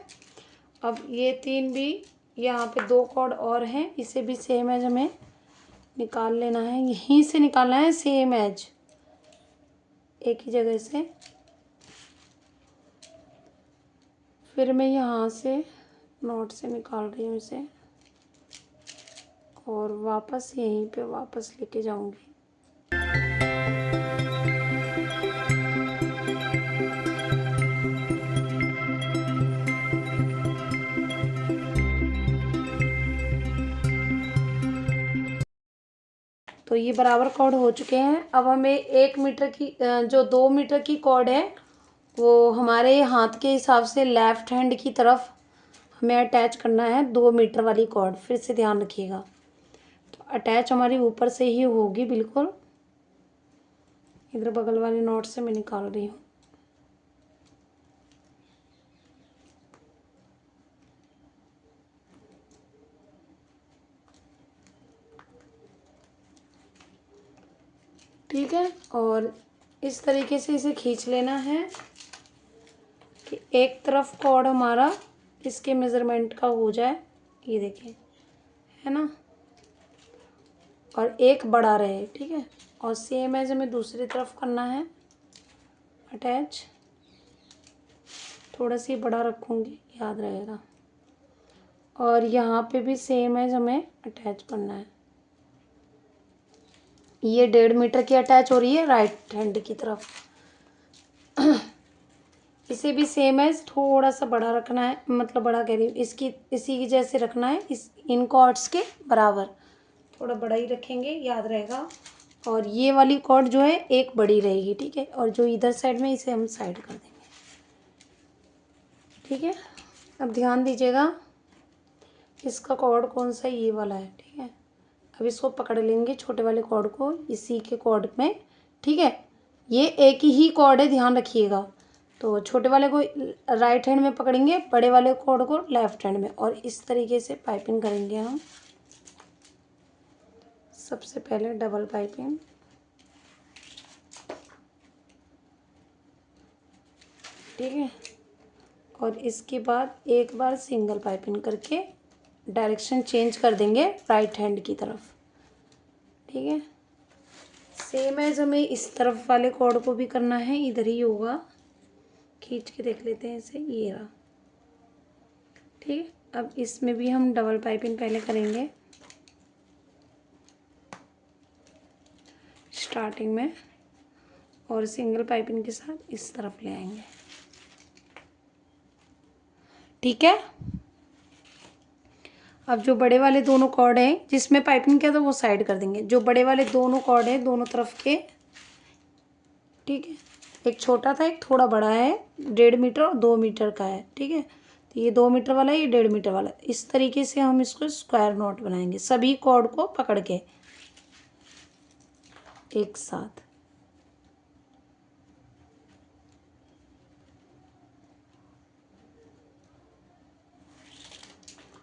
अब ये 3 भी, यहाँ पे 2 कॉर्ड और हैं, इसे भी सेम एज हमें निकाल लेना है, यहीं से निकालना है सेम एज, एक ही जगह से। फिर मैं यहाँ से नॉट से निकाल रही हूँ इसे, और वापस यहीं पे वापस लेके जाऊँगी। तो ये बराबर कॉर्ड हो चुके हैं। अब हमें 1 मीटर की जो 2 मीटर की कॉर्ड है वो हमारे हाथ के हिसाब से लेफ्ट हैंड की तरफ हमें अटैच करना है, 2 मीटर वाली कॉर्ड। फिर से ध्यान रखिएगा, तो अटैच हमारी ऊपर से ही होगी बिल्कुल। इधर बगल वाली नॉट से मैं निकाल रही हूँ। ठीक है, और इस तरीके से इसे खींच लेना है कि एक तरफ कॉर्ड हमारा इसके मेज़रमेंट का हो जाए। ये देखिए, है ना। और एक बड़ा रहे, ठीक है। और सेम एज हमें दूसरी तरफ करना है अटैच। थोड़ा सी बड़ा रखूँगी, याद रहेगा। और यहाँ पे भी सेम एज हमें अटैच करना है। ये 1.5 मीटर की अटैच हो रही है राइट हैंड की तरफ। इसे भी सेम एज थोड़ा सा बड़ा रखना है, मतलब बड़ा कह रही हूँ, इसकी इसी की जैसे रखना है, इस इन कॉर्ड्स के बराबर। थोड़ा बड़ा ही रखेंगे, याद रहेगा। और ये वाली कॉर्ड जो है एक बड़ी रहेगी, ठीक है। और जो इधर साइड में, इसे हम साइड कर देंगे, ठीक है। अब ध्यान दीजिएगा, इसका कॉर्ड कौन सा, ये वाला है, ठीक है। अब इसको पकड़ लेंगे छोटे वाले कॉर्ड को इसी के कॉर्ड में, ठीक है। ये एक ही कॉर्ड है, ध्यान रखिएगा। तो छोटे वाले को राइट हैंड में पकड़ेंगे, बड़े वाले कॉर्ड को लेफ्ट हैंड में, और इस तरीके से पाइपिंग करेंगे हम। सबसे पहले डबल पाइपिंग, ठीक है। और इसके बाद एक बार सिंगल पाइपिंग करके डायरेक्शन चेंज कर देंगे राइट हैंड की तरफ, ठीक है। सेम एज हमें इस तरफ वाले कॉर्ड को भी करना है, इधर ही होगा। खींच के देख लेते हैं इसे, ये रहा, ठीक है। अब इसमें भी हम डबल पाइपिंग पहले करेंगे स्टार्टिंग में, और सिंगल पाइपिंग के साथ इस तरफ ले आएंगे, ठीक है। अब जो बड़े वाले दोनों कॉर्ड हैं जिसमें पाइपिंग किया था वो साइड कर देंगे। जो बड़े वाले दोनों कॉर्ड हैं दोनों तरफ के, ठीक है। एक छोटा था, एक थोड़ा बड़ा है, 1.5 मीटर और 2 मीटर का है, ठीक है। तो ये 2 मीटर वाला है, ये 1.5 मीटर वाला है। इस तरीके से हम इसको स्क्वायर नॉट बनाएंगे, सभी कॉर्ड को पकड़ के एक साथ।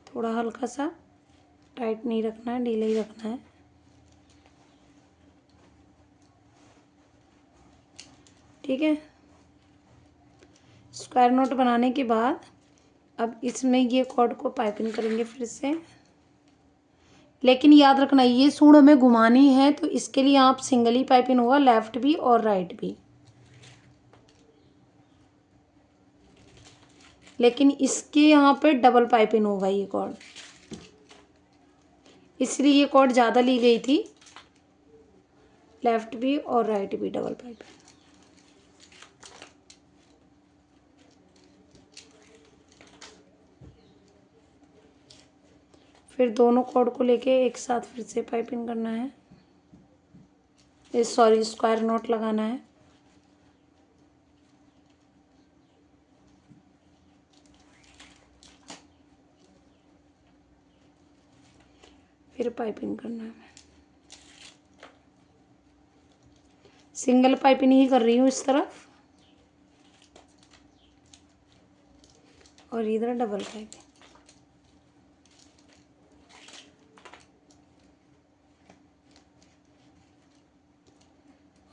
थोड़ा हल्का सा टाइट नहीं रखना है, ढीला ही रखना है, ठीक है। स्क्वायर नोट बनाने के बाद अब इसमें ये कॉर्ड को पाइपिंग करेंगे फिर से। लेकिन याद रखना, ये सूंड हमें घुमानी है, तो इसके लिए आप सिंगल ही पाइपिंग होगा, लेफ्ट भी और राइट भी। लेकिन इसके यहाँ पे डबल पाइपिंग होगा ये कॉर्ड, इसलिए ये कॉर्ड ज़्यादा ली गई थी। लेफ्ट भी और राइट भी डबल पाइपिंग। फिर दोनों कॉर्ड को लेके एक साथ फिर से पाइपिंग करना है, सॉरी स्क्वायर नॉट लगाना है। फिर पाइपिंग करना है। सिंगल पाइपिंग ही कर रही हूँ इस तरफ, और इधर डबल पाइपिंग।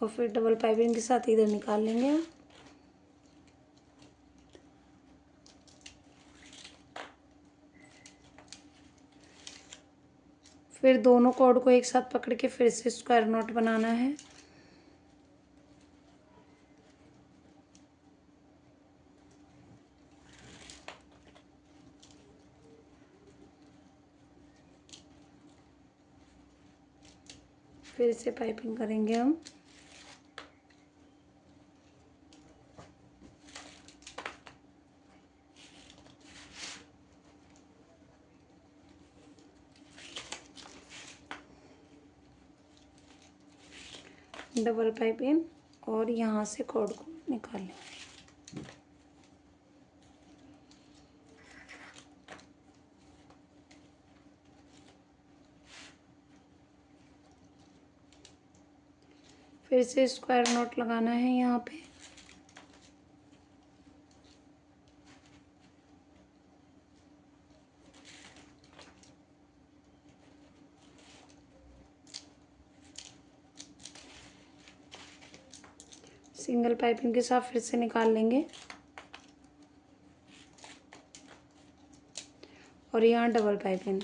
और फिर डबल पाइपिंग के साथ इधर निकाल लेंगे हम। फिर दोनों कॉर्ड को एक साथ पकड़ के फिर से स्क्वायर नॉट बनाना है। फिर से पाइपिंग करेंगे हम। डबल पाइपिंग, और यहाँ से कॉर्ड को निकाल लें। फिर से स्क्वायर नॉट लगाना है यहाँ पे। सिंगल पाइपिंग के साथ फिर से निकाल लेंगे, और यहाँ डबल पाइपिंग।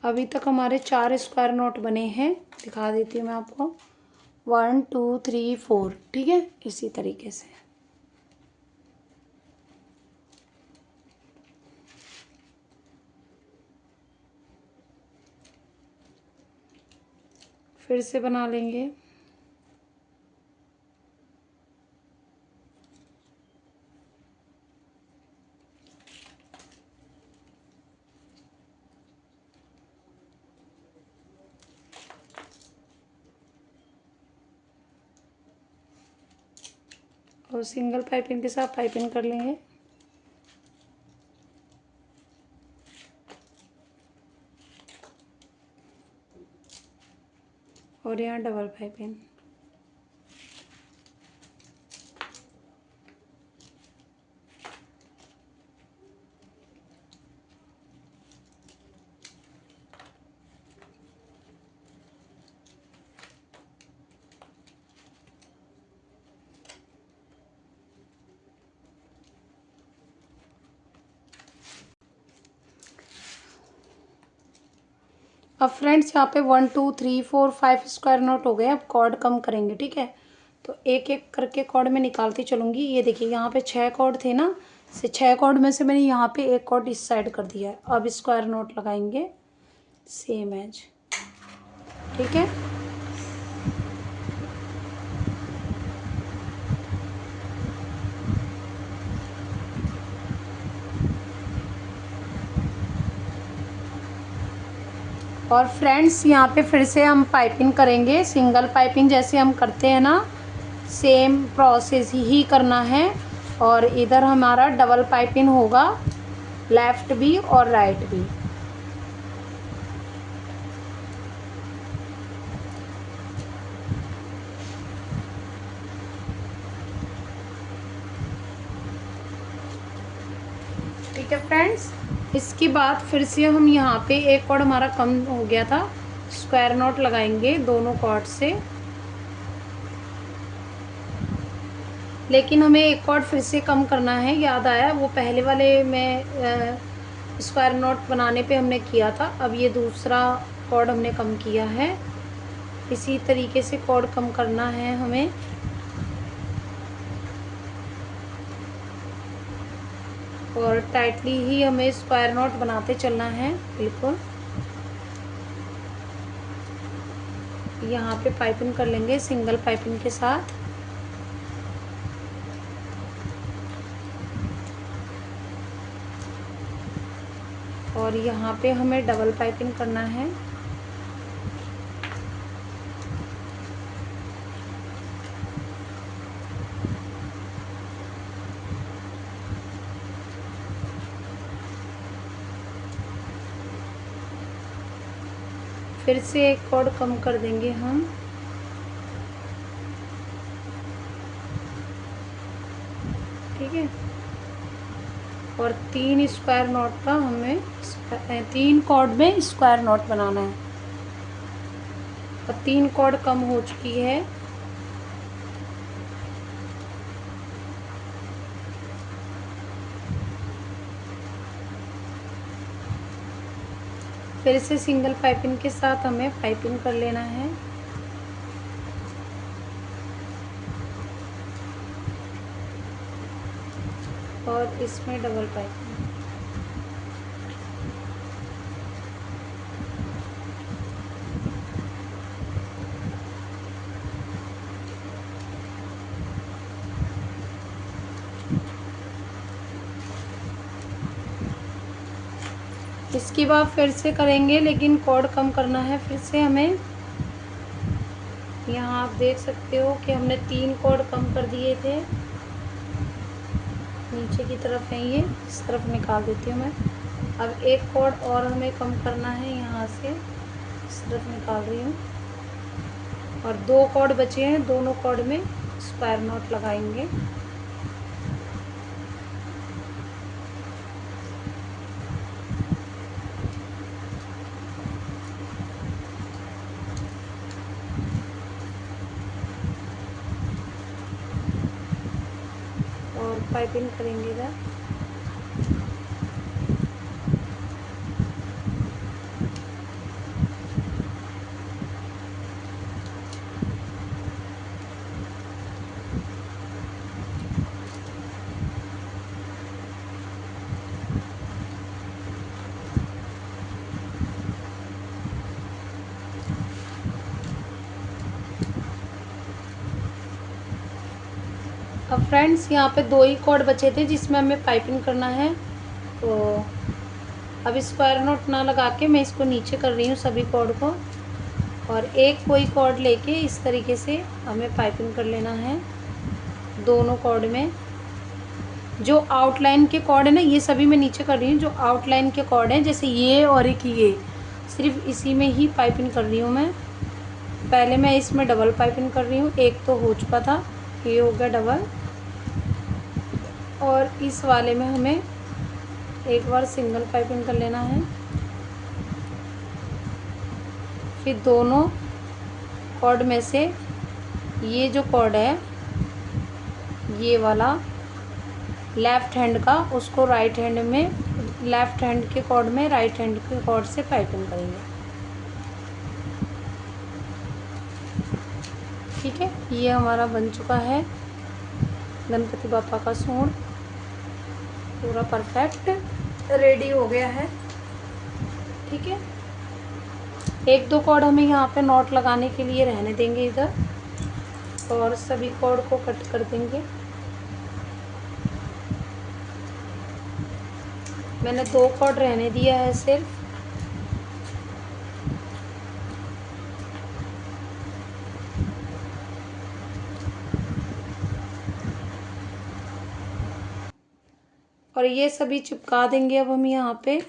अभी तक हमारे 4 स्क्वायर नोट बने हैं, दिखा देती हूँ मैं आपको। 1 2 3 4, ठीक है, इसी तरीके से। फिर से बना लेंगे। और सिंगल पाइपिंग के साथ पाइपिंग कर लेंगे। और यहाँ डबल पाइपिंग। अब फ्रेंड्स यहाँ पे 1 2 3 4 5 स्क्वायर नोट हो गए। अब कॉर्ड कम करेंगे, ठीक है। तो एक एक करके कॉर्ड में निकालती चलूँगी। ये देखिए यहाँ पे 6 कॉर्ड थे ना, से 6 कॉर्ड में से मैंने यहाँ पे एक कॉर्ड इस साइड कर दिया है। अब स्क्वायर नोट लगाएंगे सेम एज, ठीक है। और फ्रेंड्स यहाँ पे फिर से हम पाइपिंग करेंगे, सिंगल पाइपिंग जैसे हम करते हैं ना, सेम प्रोसेस ही करना है। और इधर हमारा डबल पाइपिंग होगा, लेफ़्ट भी और राइट भी। ठीक है फ्रेंड्स, इसके बाद फिर से हम यहाँ पे एक कॉर्ड हमारा कम हो गया था, स्क्वायर नॉट लगाएंगे दोनों कॉर्ड से। लेकिन हमें एक कॉर्ड फिर से कम करना है, याद आया वो पहले वाले में स्क्वायर नॉट बनाने पे हमने किया था। अब ये दूसरा कॉर्ड हमने कम किया है। इसी तरीके से कॉर्ड कम करना है हमें। और टाइटली ही हमें स्क्वायर नॉट बनाते चलना है, बिल्कुल। यहाँ पे पाइपिंग कर लेंगे सिंगल पाइपिंग के साथ। और यहाँ पे हमें डबल पाइपिंग करना है। फिर से एक कॉर्ड कम कर देंगे हम। ठीक है। और 3 स्क्वायर नॉट का हमें 3 कॉर्ड में स्क्वायर नॉट बनाना है। और 3 कॉर्ड कम हो चुकी है। फिर से सिंगल पाइपिंग के साथ हमें पाइपिंग कर लेना है। और इसमें डबल पाइपिंग। इसके बाद फिर से करेंगे, लेकिन कॉर्ड कम करना है फिर से हमें। यहाँ आप देख सकते हो कि हमने 3 कॉर्ड कम कर दिए थे। नीचे की तरफ है ये, इस तरफ निकाल देती हूँ मैं। अब एक कॉर्ड और हमें कम करना है, यहाँ से इस तरफ निकाल रही हूँ। और 2 कॉर्ड बचे हैं, दोनों कॉर्ड में स्क्वायर नॉट लगाएंगे। और पाइपिंग करेंगे इधर। अब फ्रेंड्स यहाँ पे 2 ही कॉर्ड बचे थे जिसमें हमें पाइपिंग करना है। तो अब स्क्वायर नॉट ना लगा के मैं इसको नीचे कर रही हूँ सभी कॉर्ड को, और एक कोई कॉर्ड लेके इस तरीके से हमें पाइपिंग कर लेना है दोनों कॉर्ड में। जो आउटलाइन के कॉर्ड है ना, ये सभी मैं नीचे कर रही हूँ। जो आउटलाइन के कॉर्ड हैं जैसे ये और एक ये, सिर्फ इसी में ही पाइपिंग कर रही हूँ मैं। पहले मैं इसमें डबल पाइपिंग कर रही हूँ, एक तो हो चुका था, ये हो गया डबल, और इस वाले में हमें एक बार सिंगल पाइपिंग कर लेना है। फिर दोनों कॉर्ड में से ये जो कॉर्ड है ये वाला लेफ़्ट हैंड का, उसको राइट हैंड में, लेफ़्ट हैंड के कॉर्ड में राइट हैंड के कॉर्ड से पाइपिंग करेंगे। ठीक है, ये हमारा बन चुका है गणपति बापा का सूंड, पूरा परफेक्ट रेडी हो गया है। ठीक है, एक दो कॉर्ड हमें यहाँ पे नॉट लगाने के लिए रहने देंगे इधर, और सभी कॉर्ड को कट कर देंगे। मैंने 2 कॉर्ड रहने दिया है सिर्फ। और ये सभी चिपका देंगे अब हम यहाँ पे।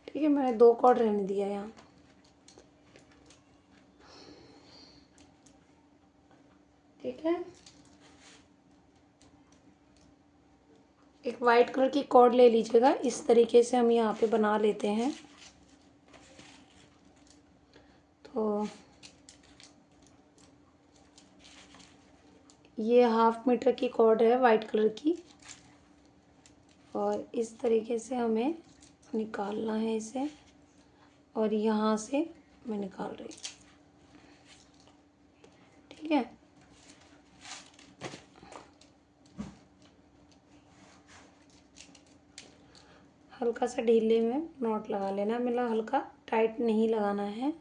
ठीक है, मैंने 2 कॉर्ड रहने दिया यहाँ। ठीक है, एक वाइट कलर की कॉर्ड ले लीजिएगा, इस तरीके से हम यहाँ पे बना लेते हैं। तो ये 1/2 मीटर की कॉर्ड है वाइट कलर की, और इस तरीके से हमें निकालना है इसे, और यहाँ से मैं निकाल रही हूँ। ठीक है, हल्का सा ढीले में नॉट लगा लेना, मतलब हल्का टाइट नहीं लगाना है।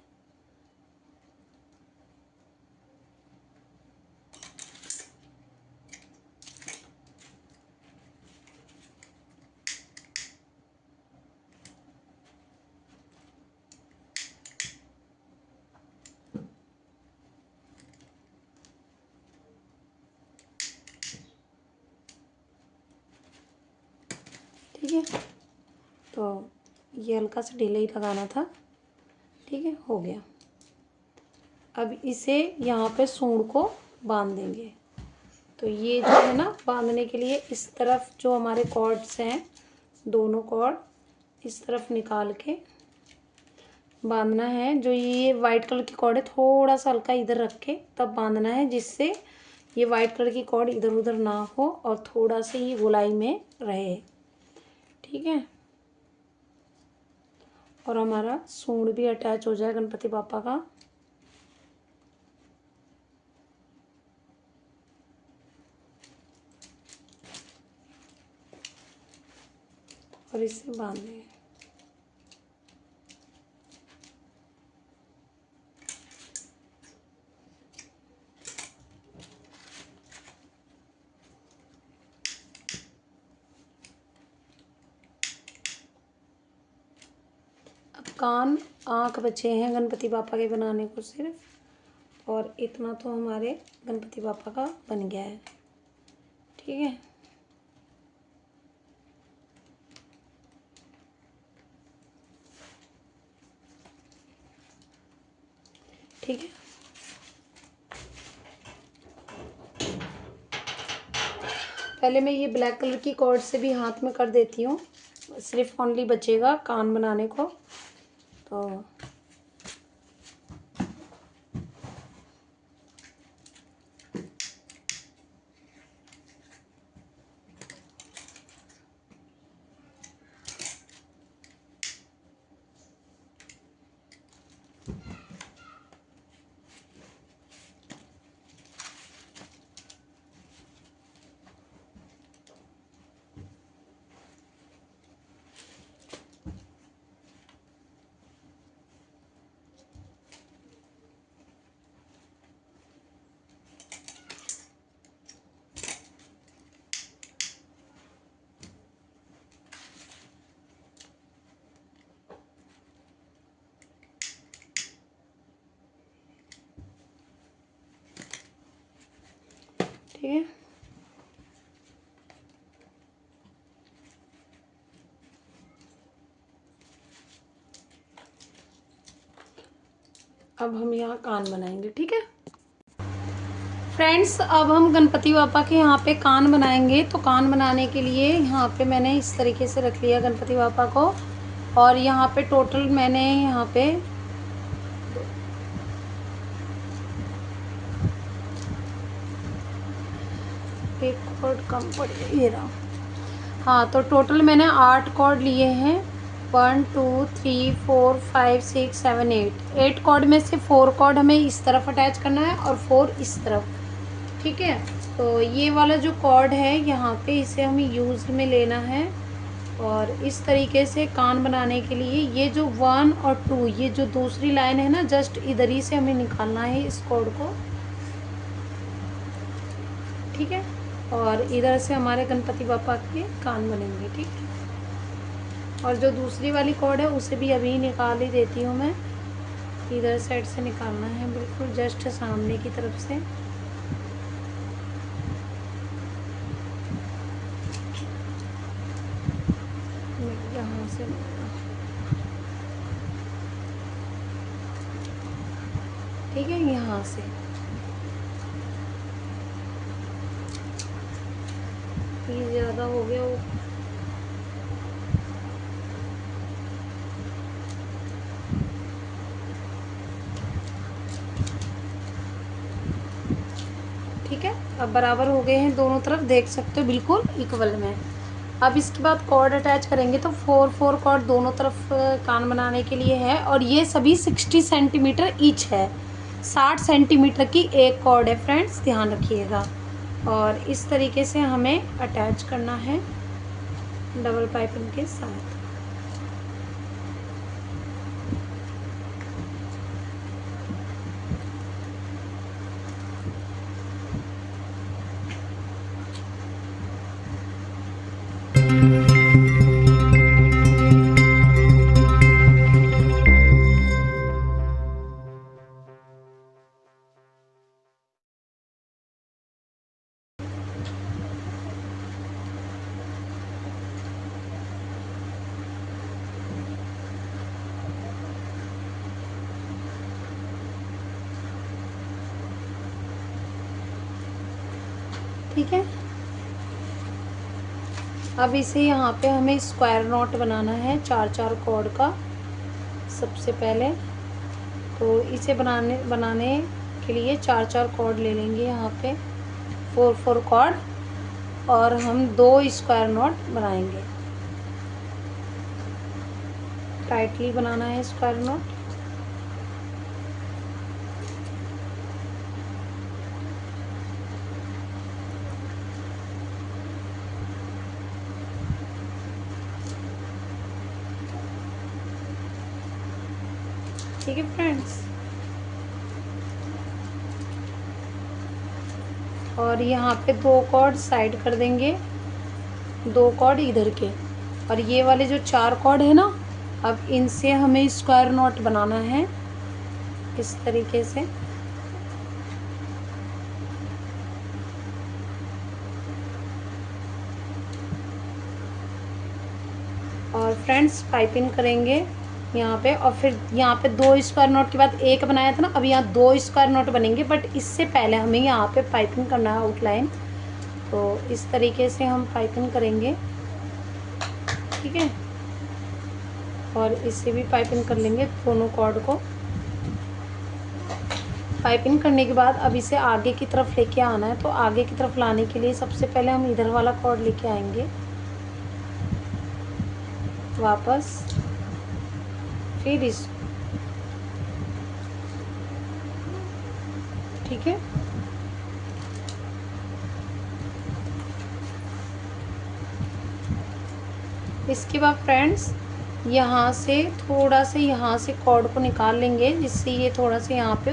ठीक है, तो ये हल्का सा ढीला ही लगाना था। ठीक है, हो गया। अब इसे यहाँ पे सूंड को बांध देंगे। तो ये जो है ना, बांधने के लिए इस तरफ जो हमारे कॉर्ड्स हैं, दोनों कॉर्ड इस तरफ निकाल के बांधना है। जो ये वाइट कलर की कॉर्ड है, थोड़ा सा हल्का इधर रख के तब बांधना है, जिससे ये वाइट कलर की कॉर्ड इधर उधर ना हो और थोड़ा सा ये गोलाई में रहे। ठीक है, और हमारा सूंड भी अटैच हो जाए गणपति बापा का। और इसे बांध देंगे। अब कान आँख बचे हैं गणपति बापा के बनाने को सिर्फ, और इतना तो हमारे गणपति बापा का बन गया है। ठीक है, ठीक है, पहले मैं ये ब्लैक कलर की कॉर्ड से भी हाथ में कर देती हूँ, सिर्फ ओनली बचेगा कान बनाने को। तो ठीक है। अब हम यहाँ कान बनाएंगे, ठीक है फ्रेंड्स। अब हम गणपति बापा के यहाँ पे कान बनाएंगे। तो कान बनाने के लिए यहाँ पे मैंने इस तरीके से रख लिया गणपति बापा को, और यहाँ पे टोटल मैंने यहाँ पे एक कॉर्ड कम पड़ गया, ये रहा। हाँ, तो टोटल मैंने 8 कॉर्ड लिए हैं। 1 2 3 4 5 6 7 8 कॉर्ड में से 4 कॉर्ड हमें इस तरफ अटैच करना है और 4 इस तरफ, ठीक है। तो ये वाला जो कॉर्ड है यहाँ पे, इसे हमें यूज में लेना है, और इस तरीके से कान बनाने के लिए ये जो 1 और 2, ये जो दूसरी लाइन है ना, जस्ट इधर ही से हमें निकालना है इस कॉर्ड को, ठीक है। और इधर से हमारे गणपति बापा के कान बनेंगे, ठीक है। और जो दूसरी वाली कॉर्ड है उसे भी अभी निकाल ही देती हूँ मैं। इधर साइड से निकालना है, बिल्कुल जस्ट सामने की तरफ से। यहाँ से ठीक है, यहाँ से ये ज़्यादा हो गया वो। ठीक है, अब बराबर हो गए हैं दोनों तरफ, देख सकते हो बिल्कुल इक्वल में। अब इसके बाद कॉर्ड अटैच करेंगे, तो 4 कॉर्ड दोनों तरफ कान बनाने के लिए है, और ये सभी 60 सेंटीमीटर ईच है। 60 सेंटीमीटर की एक कॉर्ड है फ्रेंड्स, ध्यान रखिएगा। और इस तरीके से हमें अटैच करना है डबल पाइपिंग के साथ। ठीक है, अब इसे यहाँ पे हमें स्क्वायर नॉट बनाना है 4 कॉर्ड का सबसे पहले। तो इसे बनाने के लिए 4 कॉर्ड ले लेंगे यहाँ पे, 4 कॉर्ड, और हम 2 स्क्वायर नॉट बनाएंगे। टाइटली बनाना है स्क्वायर नॉट। ठीक है फ्रेंड्स, और यहाँ पे 2 कॉर्ड साइड कर देंगे, 2 कॉर्ड इधर के, और ये वाले जो 4 कॉर्ड है ना, अब इनसे हमें स्क्वायर नॉट बनाना है इस तरीके से। और फ्रेंड्स पाइपिंग करेंगे यहाँ पे, और फिर यहाँ पे 2 स्क्वायर नॉट के बाद एक बनाया था ना, अब यहाँ 2 स्क्वायर नॉट बनेंगे, बट इससे पहले हमें यहाँ पे पाइपिंग करना है आउटलाइन। तो इस तरीके से हम पाइपिंग करेंगे, ठीक है। और इससे भी पाइपिंग कर लेंगे दोनों कॉर्ड को। पाइपिंग करने के बाद अब इसे आगे की तरफ लेके आना है। तो आगे की तरफ लाने के लिए सबसे पहले हम इधर वाला कॉर्ड लेके आएंगे वापस, फिर इस, ठीक है। इसके बाद फ्रेंड्स यहाँ से थोड़ा से, यहाँ से कॉर्ड को निकाल लेंगे, जिससे ये थोड़ा सा यहाँ पे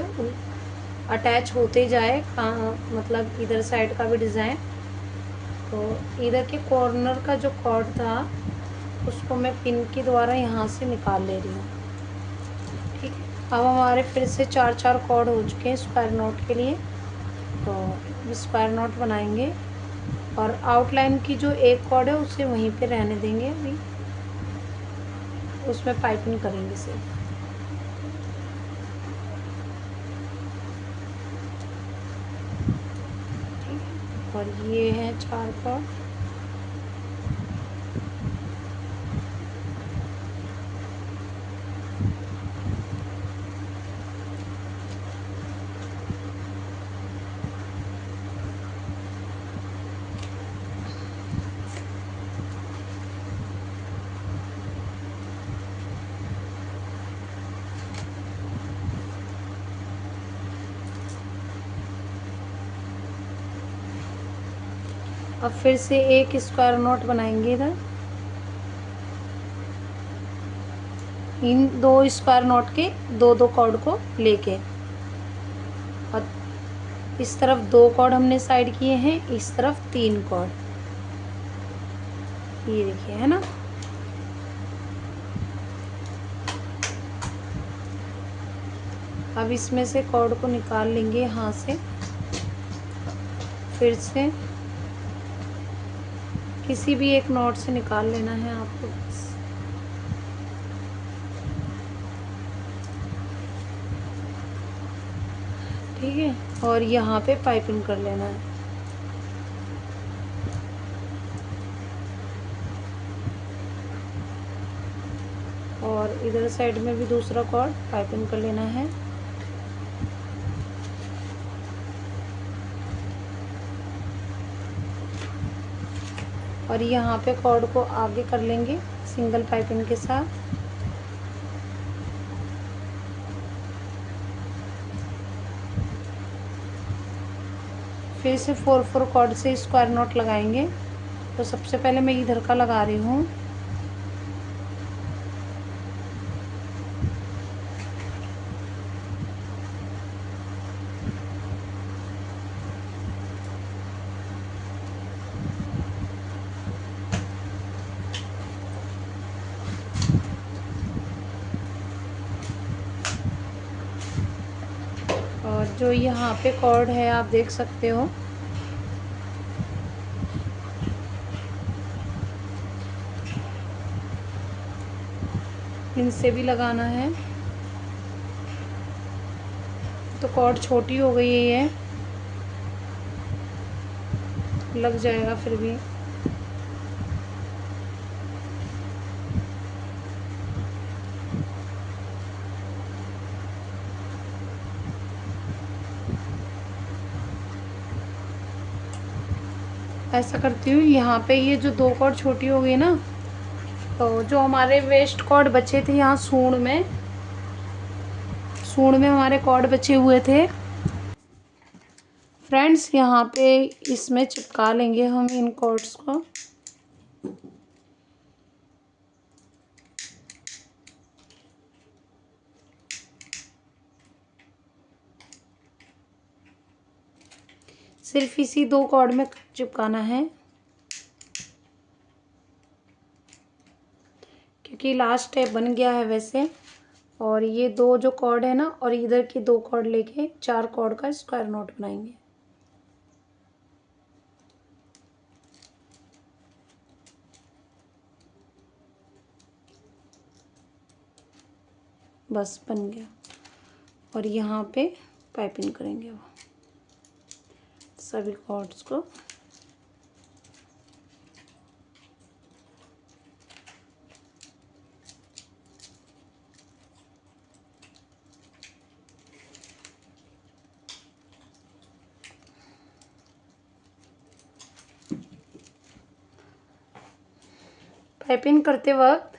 अटैच होते जाए, मतलब इधर साइड का भी डिज़ाइन। तो इधर के कॉर्नर का जो कॉर्ड था उसको मैं पिन के द्वारा यहाँ से निकाल ले रही हूँ, ठीक है। अब हमारे फिर से 4 कॉर्ड हो चुके हैं स्क्वायर नॉट के लिए। तो स्क्वायर नॉट बनाएंगे और आउटलाइन की जो एक कॉर्ड है उसे वहीं पे रहने देंगे। अभी उसमें पाइपिंग करेंगे सिर्फ। ठीक है, और ये है 4 कॉर्ड। अब फिर से एक स्क्वायर नॉट बनाएंगे इधर, इन 2 स्क्वायर नॉट के 2-2 कॉर्ड को लेके। और इस तरफ 2 कॉर्ड हमने साइड किए हैं, इस तरफ 3 कॉर्ड, ये देखिए है ना। अब इसमें से कॉर्ड को निकाल लेंगे यहाँ से, फिर से किसी भी एक नॉट से निकाल लेना है आपको बस। ठीक है, और यहाँ पे पाइपिंग कर लेना है। और इधर साइड में भी दूसरा कॉर्ड पाइपिंग कर लेना है। और यहाँ पे कॉर्ड को आगे कर लेंगे सिंगल पाइपिंग के साथ। फिर से 4-4 कॉर्ड से स्क्वायर नॉट लगाएंगे। तो सबसे पहले मैं इधर का लगा रही हूँ। और जो यहाँ पे कॉर्ड है आप देख सकते हो, इनसे भी लगाना है। तो कॉर्ड छोटी हो गई है, ये लग जाएगा फिर भी। ऐसा करती हूँ, यहाँ पे ये जो 2 कॉर्ड छोटी हो गई ना, तो जो हमारे वेस्ट कॉर्ड बचे थे यहाँ सूंड में हमारे कॉर्ड बचे हुए थे फ्रेंड्स, यहाँ पे इसमें चिपका लेंगे हम इन कॉर्ड्स को। सिर्फ इसी 2 कॉर्ड में चिपकाना है, क्योंकि लास्ट स्टेप बन गया है वैसे। और ये 2 जो कॉर्ड है ना, और इधर की 2 कॉर्ड लेके 4 कॉर्ड का स्क्वायर नॉट बनाएंगे। बस बन गया। और यहाँ पे पाइपिंग करेंगे वो सभी कॉर्ड्स को। पाइपिंग करते वक्त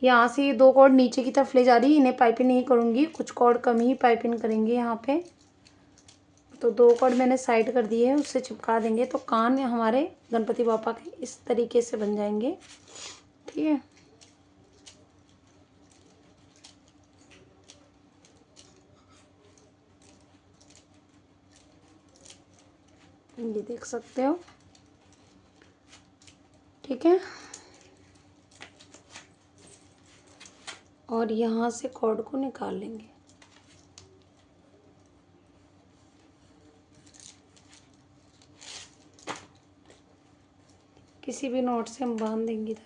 यहाँ से ये 2 कॉर्ड नीचे की तरफ ले जा रही है, इन्हें पाइपिंग नहीं करूँगी, कुछ कॉर्ड कम ही पाइपिंग करेंगे यहाँ पे। तो 2 कॉर्ड मैंने साइड कर दिए हैं, उससे चिपका देंगे तो कान हमारे गणपति बापा के इस तरीके से बन जाएंगे। ठीक है, ये देख सकते हो। ठीक है, और यहाँ से कॉर्ड को निकाल लेंगे। किसी भी नॉट से हम बांध देंगे इधर,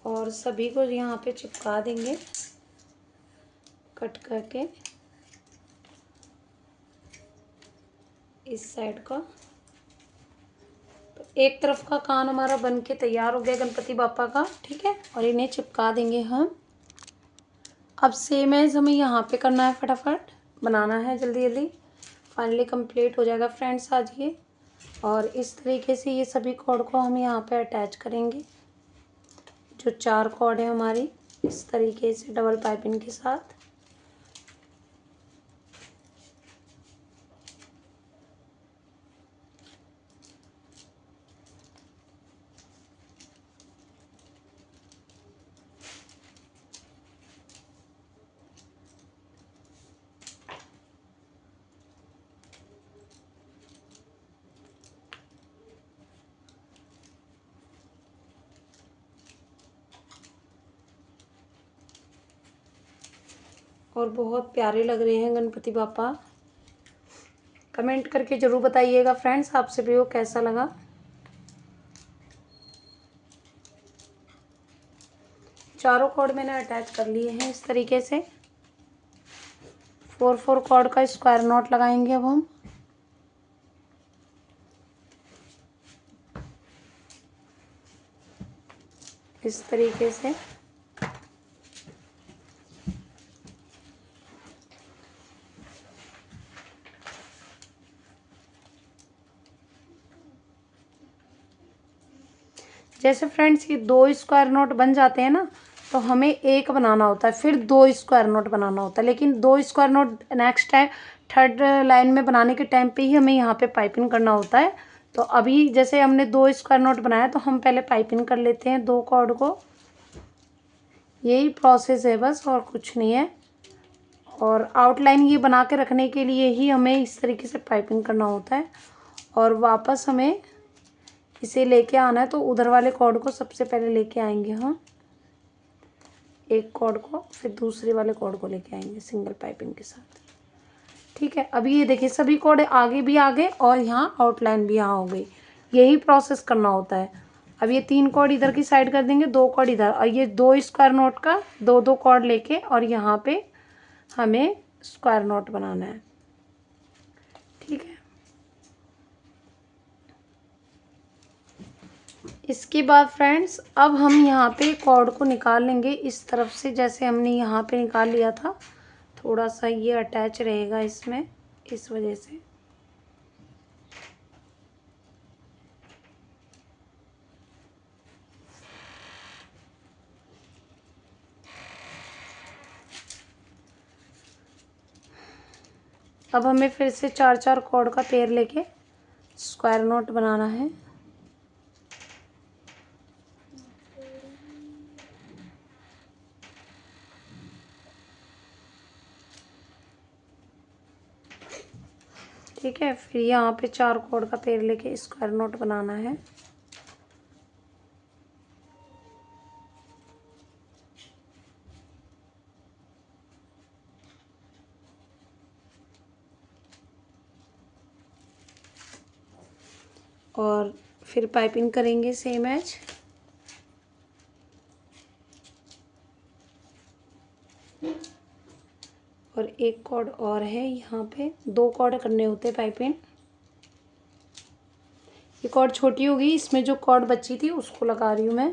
और सभी को यहाँ पे चिपका देंगे कट करके इस साइड का। तो एक तरफ का कान हमारा बन के तैयार हो गया गणपति बापा का, ठीक है। और इन्हें चिपका देंगे हम। अब सेम एज हमें यहाँ पे करना है, फटाफट बनाना है जल्दी जल्दी। फाइनली कंप्लीट हो जाएगा फ्रेंड्स आज ये। और इस तरीके से ये सभी कॉर्ड को हम यहाँ पे अटैच करेंगे। जो 4 कॉर्ड है हमारी, इस तरीके से डबल पाइपिंग के साथ। और बहुत प्यारे लग रहे हैं गणपति बापा। कमेंट करके ज़रूर बताइएगा फ्रेंड्स आपसे भी वो कैसा लगा। चारों कॉर्ड मैंने अटैच कर लिए हैं इस तरीके से। 4 कॉर्ड का स्क्वायर नॉट लगाएंगे अब हम। इस तरीके से जैसे फ्रेंड्स ये 2 स्क्वायर नोट बन जाते हैं ना, तो हमें एक बनाना होता है, फिर 2 स्क्वायर नोट बनाना होता है। लेकिन 2 square note next time third line में बनाने के टाइम पे ही हमें यहाँ पे पाइपिंग करना होता है। तो अभी जैसे हमने 2 स्क्वायर नोट बनाया, तो हम पहले पाइपिंग कर लेते हैं 2 कॉर्ड को। यही प्रोसेस है बस, और कुछ नहीं है। और आउटलाइन ये बना के रखने के लिए ही हमें इस तरीके से पाइपिंग करना होता है। और वापस हमें इसे लेके आना है, तो उधर वाले कॉर्ड को सबसे पहले लेके आएंगे हम, एक कॉर्ड को, फिर दूसरे वाले कॉर्ड को लेके आएंगे सिंगल पाइपिंग के साथ, ठीक है। अभी ये देखिए सभी कॉर्ड आगे भी आ गए और यहाँ आउटलाइन भी यहाँ हो गई। यही प्रोसेस करना होता है। अब ये 3 कॉर्ड इधर की साइड कर देंगे, 2 कॉर्ड इधर, और ये 2 स्क्वायर नोट का 2 कॉर्ड लेके और यहाँ पे हमें स्क्वायर नोट बनाना है, ठीक है। इसके बाद फ्रेंड्स अब हम यहाँ पे कॉर्ड को निकाल लेंगे इस तरफ से, जैसे हमने यहाँ पे निकाल लिया था। थोड़ा सा ये अटैच रहेगा इसमें, इस वजह से। अब हमें फिर से 4 कॉर्ड का पेयर लेके स्क्वायर नोट बनाना है। ठीक है, फिर यहाँ पे 4 कॉर्ड का पेयर लेके स्क्वायर नोट बनाना है। और फिर पाइपिंग करेंगे सेम एज। और एक कॉर्ड और है यहाँ पे, 2 कॉर्ड करने होते हैं पाइपिंग। ये कॉर्ड छोटी होगी, इसमें जो कॉर्ड बची थी उसको लगा रही हूँ मैं।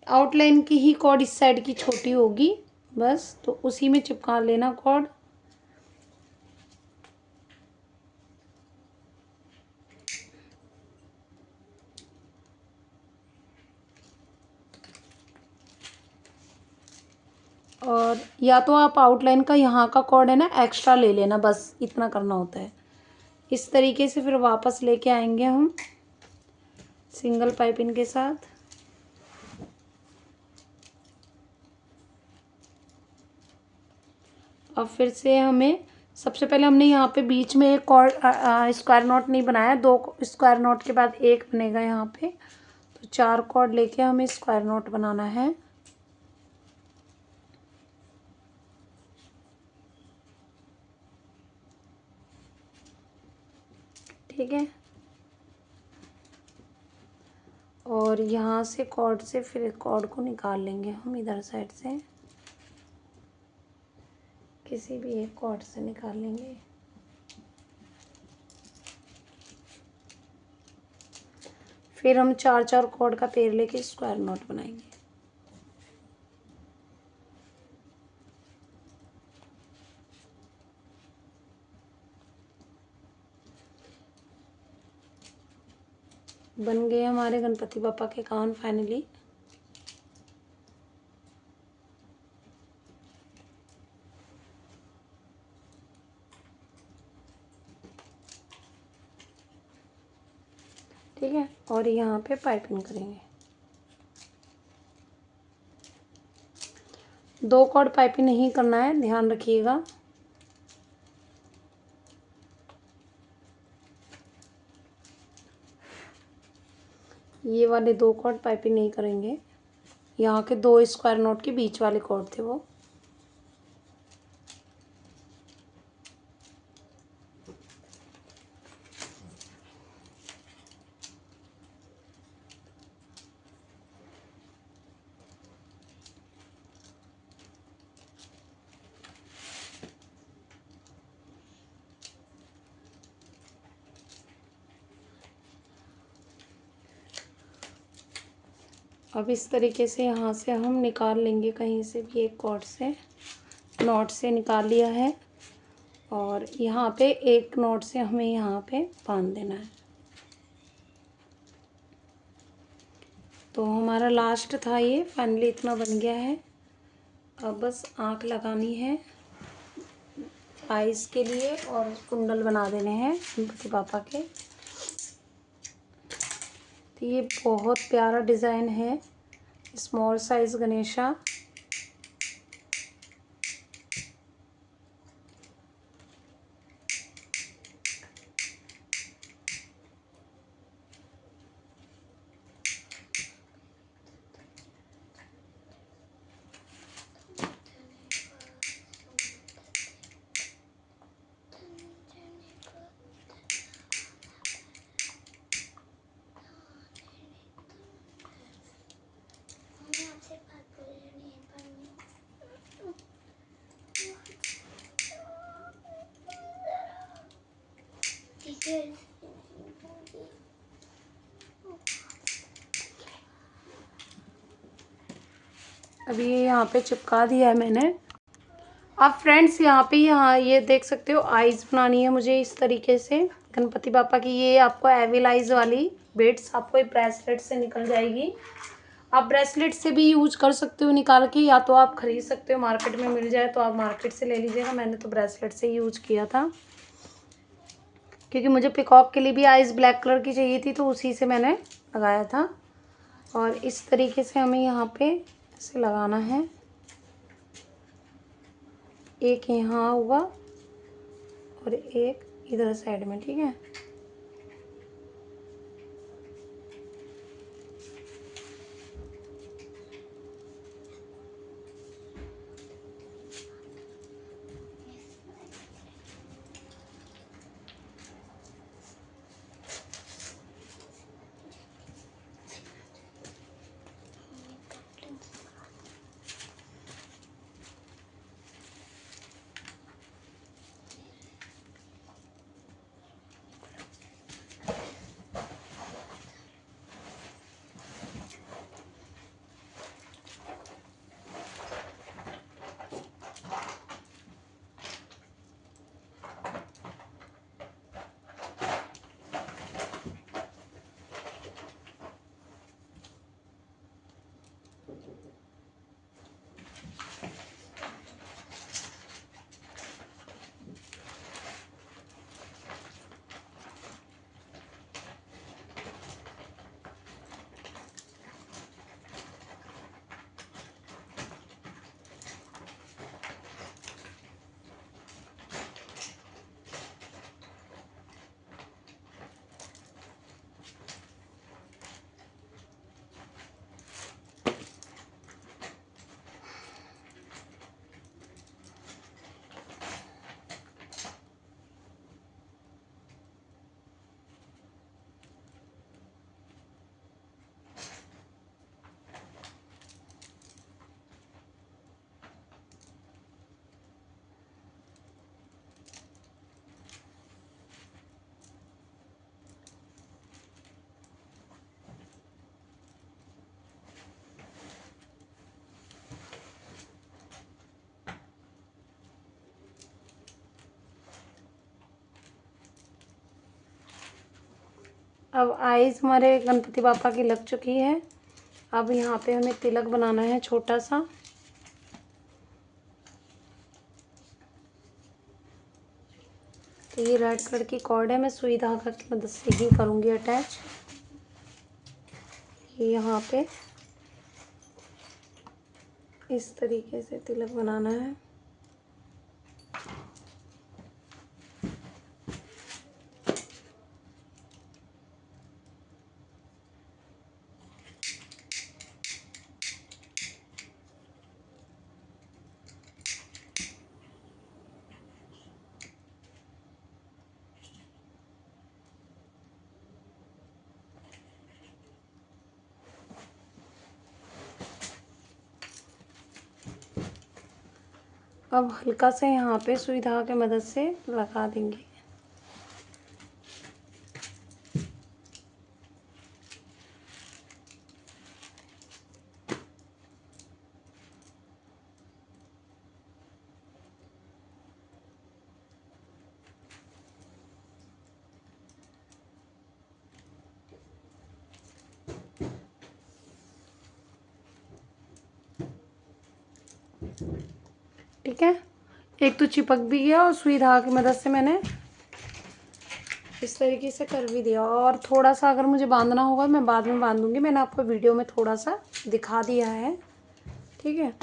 आउटलाइन की ही कॉर्ड इस साइड की छोटी होगी बस, तो उसी में चिपका लेना कॉर्ड। और या तो आप आउटलाइन का यहाँ का कॉर्ड है ना एक्स्ट्रा ले लेना, बस इतना करना होता है। इस तरीके से फिर वापस लेके आएंगे हम सिंगल पाइपिंग के साथ। अब फिर से हमें सबसे पहले हमने यहाँ पे बीच में एक कॉर्ड स्क्वायर नॉट नहीं बनाया, 2 स्क्वायर नॉट के बाद एक बनेगा यहाँ पे। तो 4 कॉर्ड लेके हमें स्क्वायर नॉट बनाना है। ठीक है। और यहाँ से कॉर्ड से फिर कॉर्ड को निकाल लेंगे हम इधर साइड से, किसी भी एक कॉर्ड से निकाल लेंगे। फिर हम 4-4 कॉर्ड का पेड़ लेके स्क्वायर नॉट बनाएंगे। बन गए हमारे गणपति बापा के कान फाइनली। ठीक है, और यहाँ पे पाइपिंग करेंगे। 2 कॉर्ड पाइपिंग नहीं करना है, ध्यान रखिएगा। ये वाले 2 कॉर्ड पाइपिंग नहीं करेंगे, यहाँ के 2 स्क्वायर नॉट के बीच वाले कॉर्ड थे वो। अब इस तरीके से यहाँ से हम निकाल लेंगे कहीं से भी एक कॉर्ड से, नॉट से निकाल लिया है। और यहाँ पे एक नॉट से हमें यहाँ पे बांध देना है। तो हमारा लास्ट था ये, फाइनली इतना बन गया है। अब बस आँख लगानी है आइस के लिए और कुंडल बना देने हैं गणपति पापा के। तो ये बहुत प्यारा डिज़ाइन है, स्मॉल साइज़ गणेशा। अभी यहाँ पे चिपका दिया है मैंने। अब फ्रेंड्स यहाँ ये देख सकते हो, आइज़ बनानी है मुझे इस तरीके से गणपति पापा की। ये आपको एविल आइज़ वाली बीड्स आपको ब्रेसलेट से निकल जाएगी। आप ब्रेसलेट से भी यूज कर सकते हो निकाल के, या तो आप खरीद सकते हो, मार्केट में मिल जाए तो आप मार्केट से ले लीजिएगा। मैंने तो ब्रेसलेट से यूज किया था क्योंकि मुझे पिकॉक के लिए भी आइज़ ब्लैक कलर की चाहिए थी, तो उसी से मैंने लगाया था। और इस तरीके से हमें यहाँ पे ऐसे लगाना है, एक यहाँ होगा और एक इधर साइड में। ठीक है, अब आइज़ हमारे गणपति बापा की लग चुकी है। अब यहाँ पे हमें तिलक बनाना है छोटा सा। तो ये रेड कलर की कॉर्ड है, मैं सुई धागा की मदद से ही करूँगी अटैच। ये यहाँ पे इस तरीके से तिलक बनाना है। अब हल्का से यहाँ पे सुई धागा की मदद से लगा देंगे। ठीक है, एक तो चिपक भी गया और सुई धागा की मदद से मैंने इस तरीके से कर भी दिया। और थोड़ा सा अगर मुझे बांधना होगा मैं बाद में बांध दूँगी, मैंने आपको वीडियो में थोड़ा सा दिखा दिया है। ठीक है,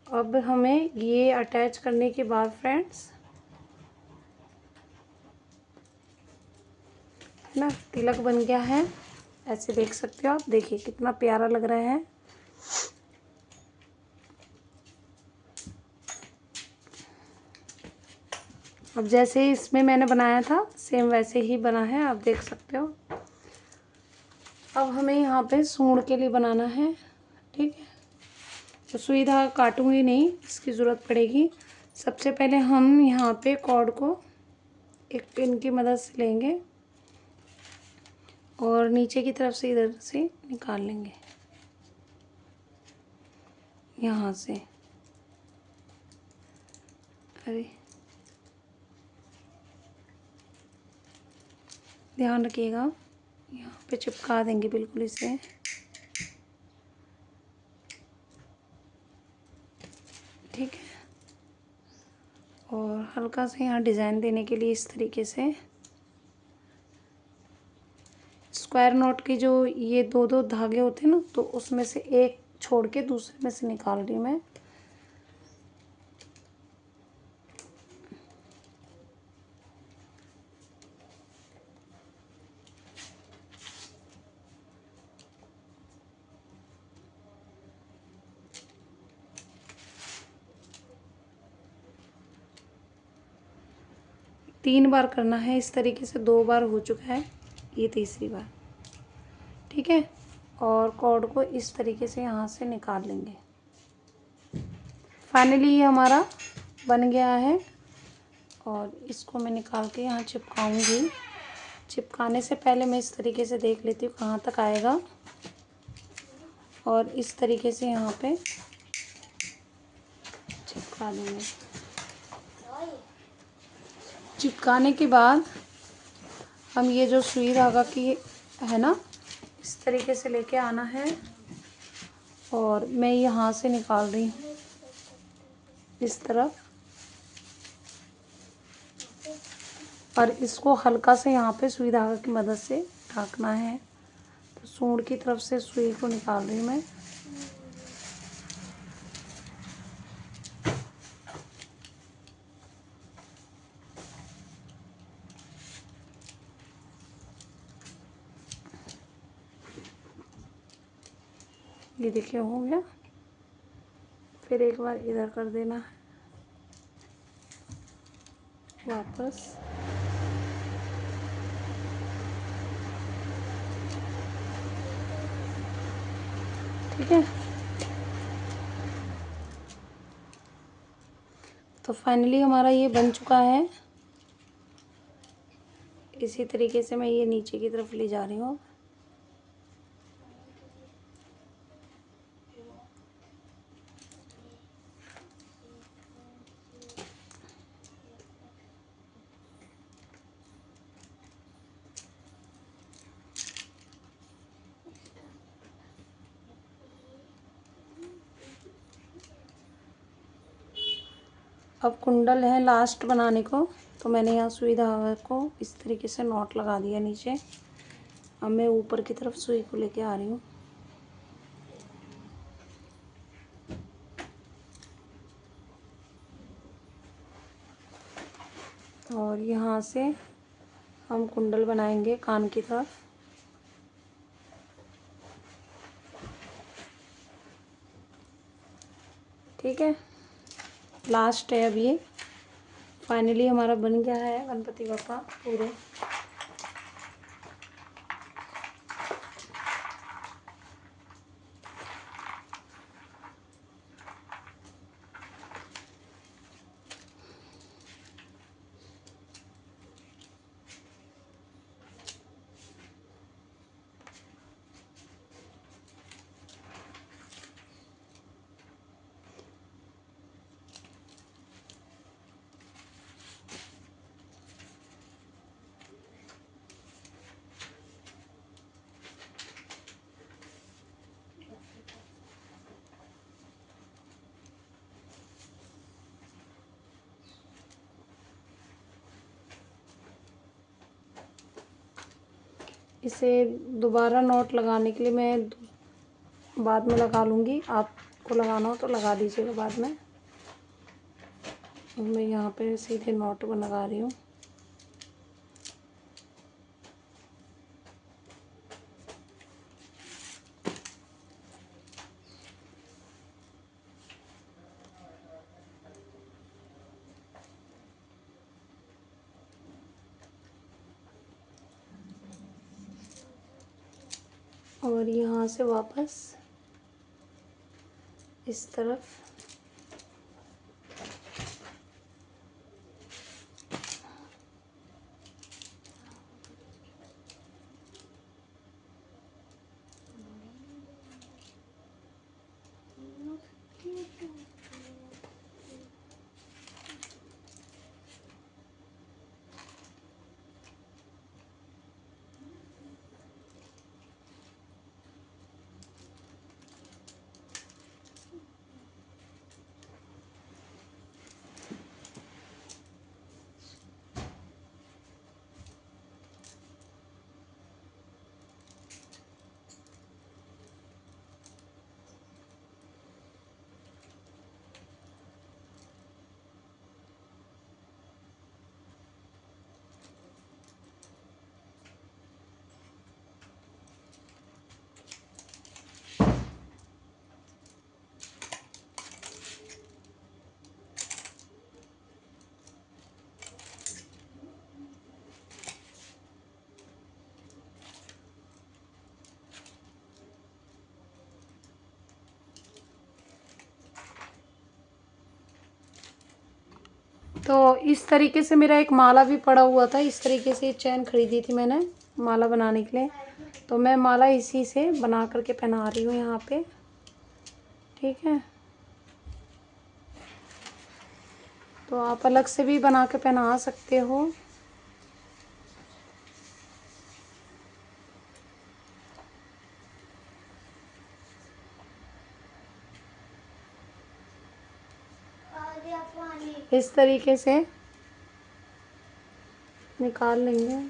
अब हमें ये अटैच करने के बाद फ्रेंड्स है ना, तिलक बन गया है। ऐसे देख सकते हो आप, देखिए कितना प्यारा लग रहा है। अब जैसे इसमें मैंने बनाया था सेम वैसे ही बना है, आप देख सकते हो। अब हमें यहाँ पे सूंड के लिए बनाना है। ठीक है, तो सुई धागा काटूंगी नहीं, इसकी ज़रूरत पड़ेगी। सबसे पहले हम यहाँ पे कॉर्ड को एक पिन की मदद से लेंगे और नीचे की तरफ से इधर से निकाल लेंगे, यहाँ से। अरे ध्यान रखिएगा, यहाँ पे चिपका देंगे बिल्कुल इसे। ठीक है, और हल्का से यहाँ डिज़ाइन देने के लिए इस तरीके से स्क्वायर नॉट की जो ये दो दो धागे होते हैं ना, तो उसमें से एक छोड़ के दूसरे में से निकाल रही हूँ मैं। तीन बार करना है इस तरीके से, 2 बार हो चुका है, ये तीसरी बार। ठीक है, और कॉर्ड को इस तरीके से यहाँ से निकाल लेंगे। फाइनली ये हमारा बन गया है और इसको मैं निकाल के यहाँ चिपकाऊंगी। चिपकाने से पहले मैं इस तरीके से देख लेती हूँ कहाँ तक आएगा, और इस तरीके से यहाँ पे चिपका देंगे। चिपकाने के बाद हम ये जो सुई धागा की है ना, इस तरीके से लेके आना है और मैं यहाँ से निकाल रही हूँ इस तरफ, और इसको हल्का से यहाँ पे सुई धागा की मदद से ढकना है। तो सूंड की तरफ से सुई को निकाल रही हूँ मैं। ये देखिए हो गया। फिर एक बार इधर कर देना है वापस। ठीक है, तो फाइनली हमारा ये बन चुका है। इसी तरीके से मैं ये नीचे की तरफ ले जा रही हूँ। अब कुंडल है लास्ट बनाने को, तो मैंने यहाँ सुई धागा को इस तरीके से नॉट लगा दिया नीचे। अब मैं ऊपर की तरफ सुई को लेके आ रही हूँ। और यहाँ से हम कुंडल बनाएंगे कान की तरफ। ठीक है, लास्ट है अब ये। फाइनली हमारा बन गया है गणपति बप्पा पूरे। इसे दोबारा नॉट लगाने के लिए मैं बाद में लगा लूँगी, आपको लगाना हो तो लगा दीजिएगा बाद में। मैं यहाँ पे सीधे नॉट लगा रही हूँ। और यहाँ से वापस इस तरफ तो इस तरीके से मेरा एक माला भी पड़ा हुआ था। इस तरीके से चैन खरीदी थी मैंने माला बनाने के लिए, तो मैं माला इसी से बना करके पहना रही हूँ यहाँ पे। ठीक है, तो आप अलग से भी बना के पहना सकते हो। इस तरीके से निकाल लेंगे।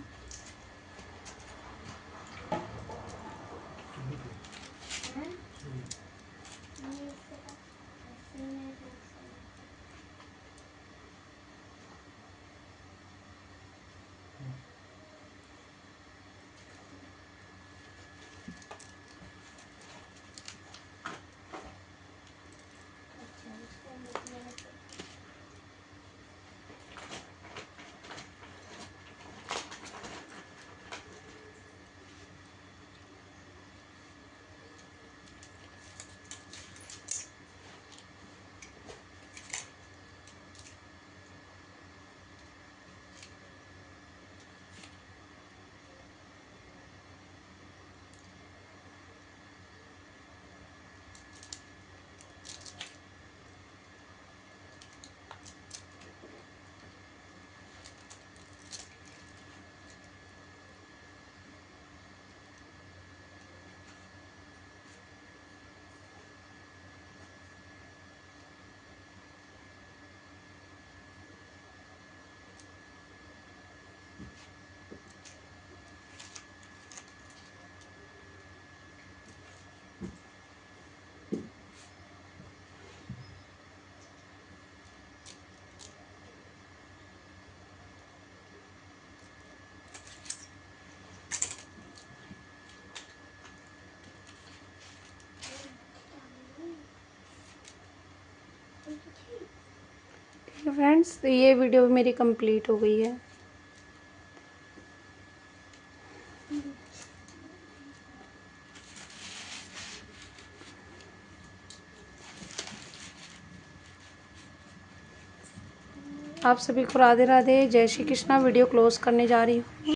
फ्रेंड्स, तो ये वीडियो मेरी कंप्लीट हो गई है। आप सभी को राधे राधे, जय श्री कृष्णा। वीडियो क्लोज करने जा रही हूँ।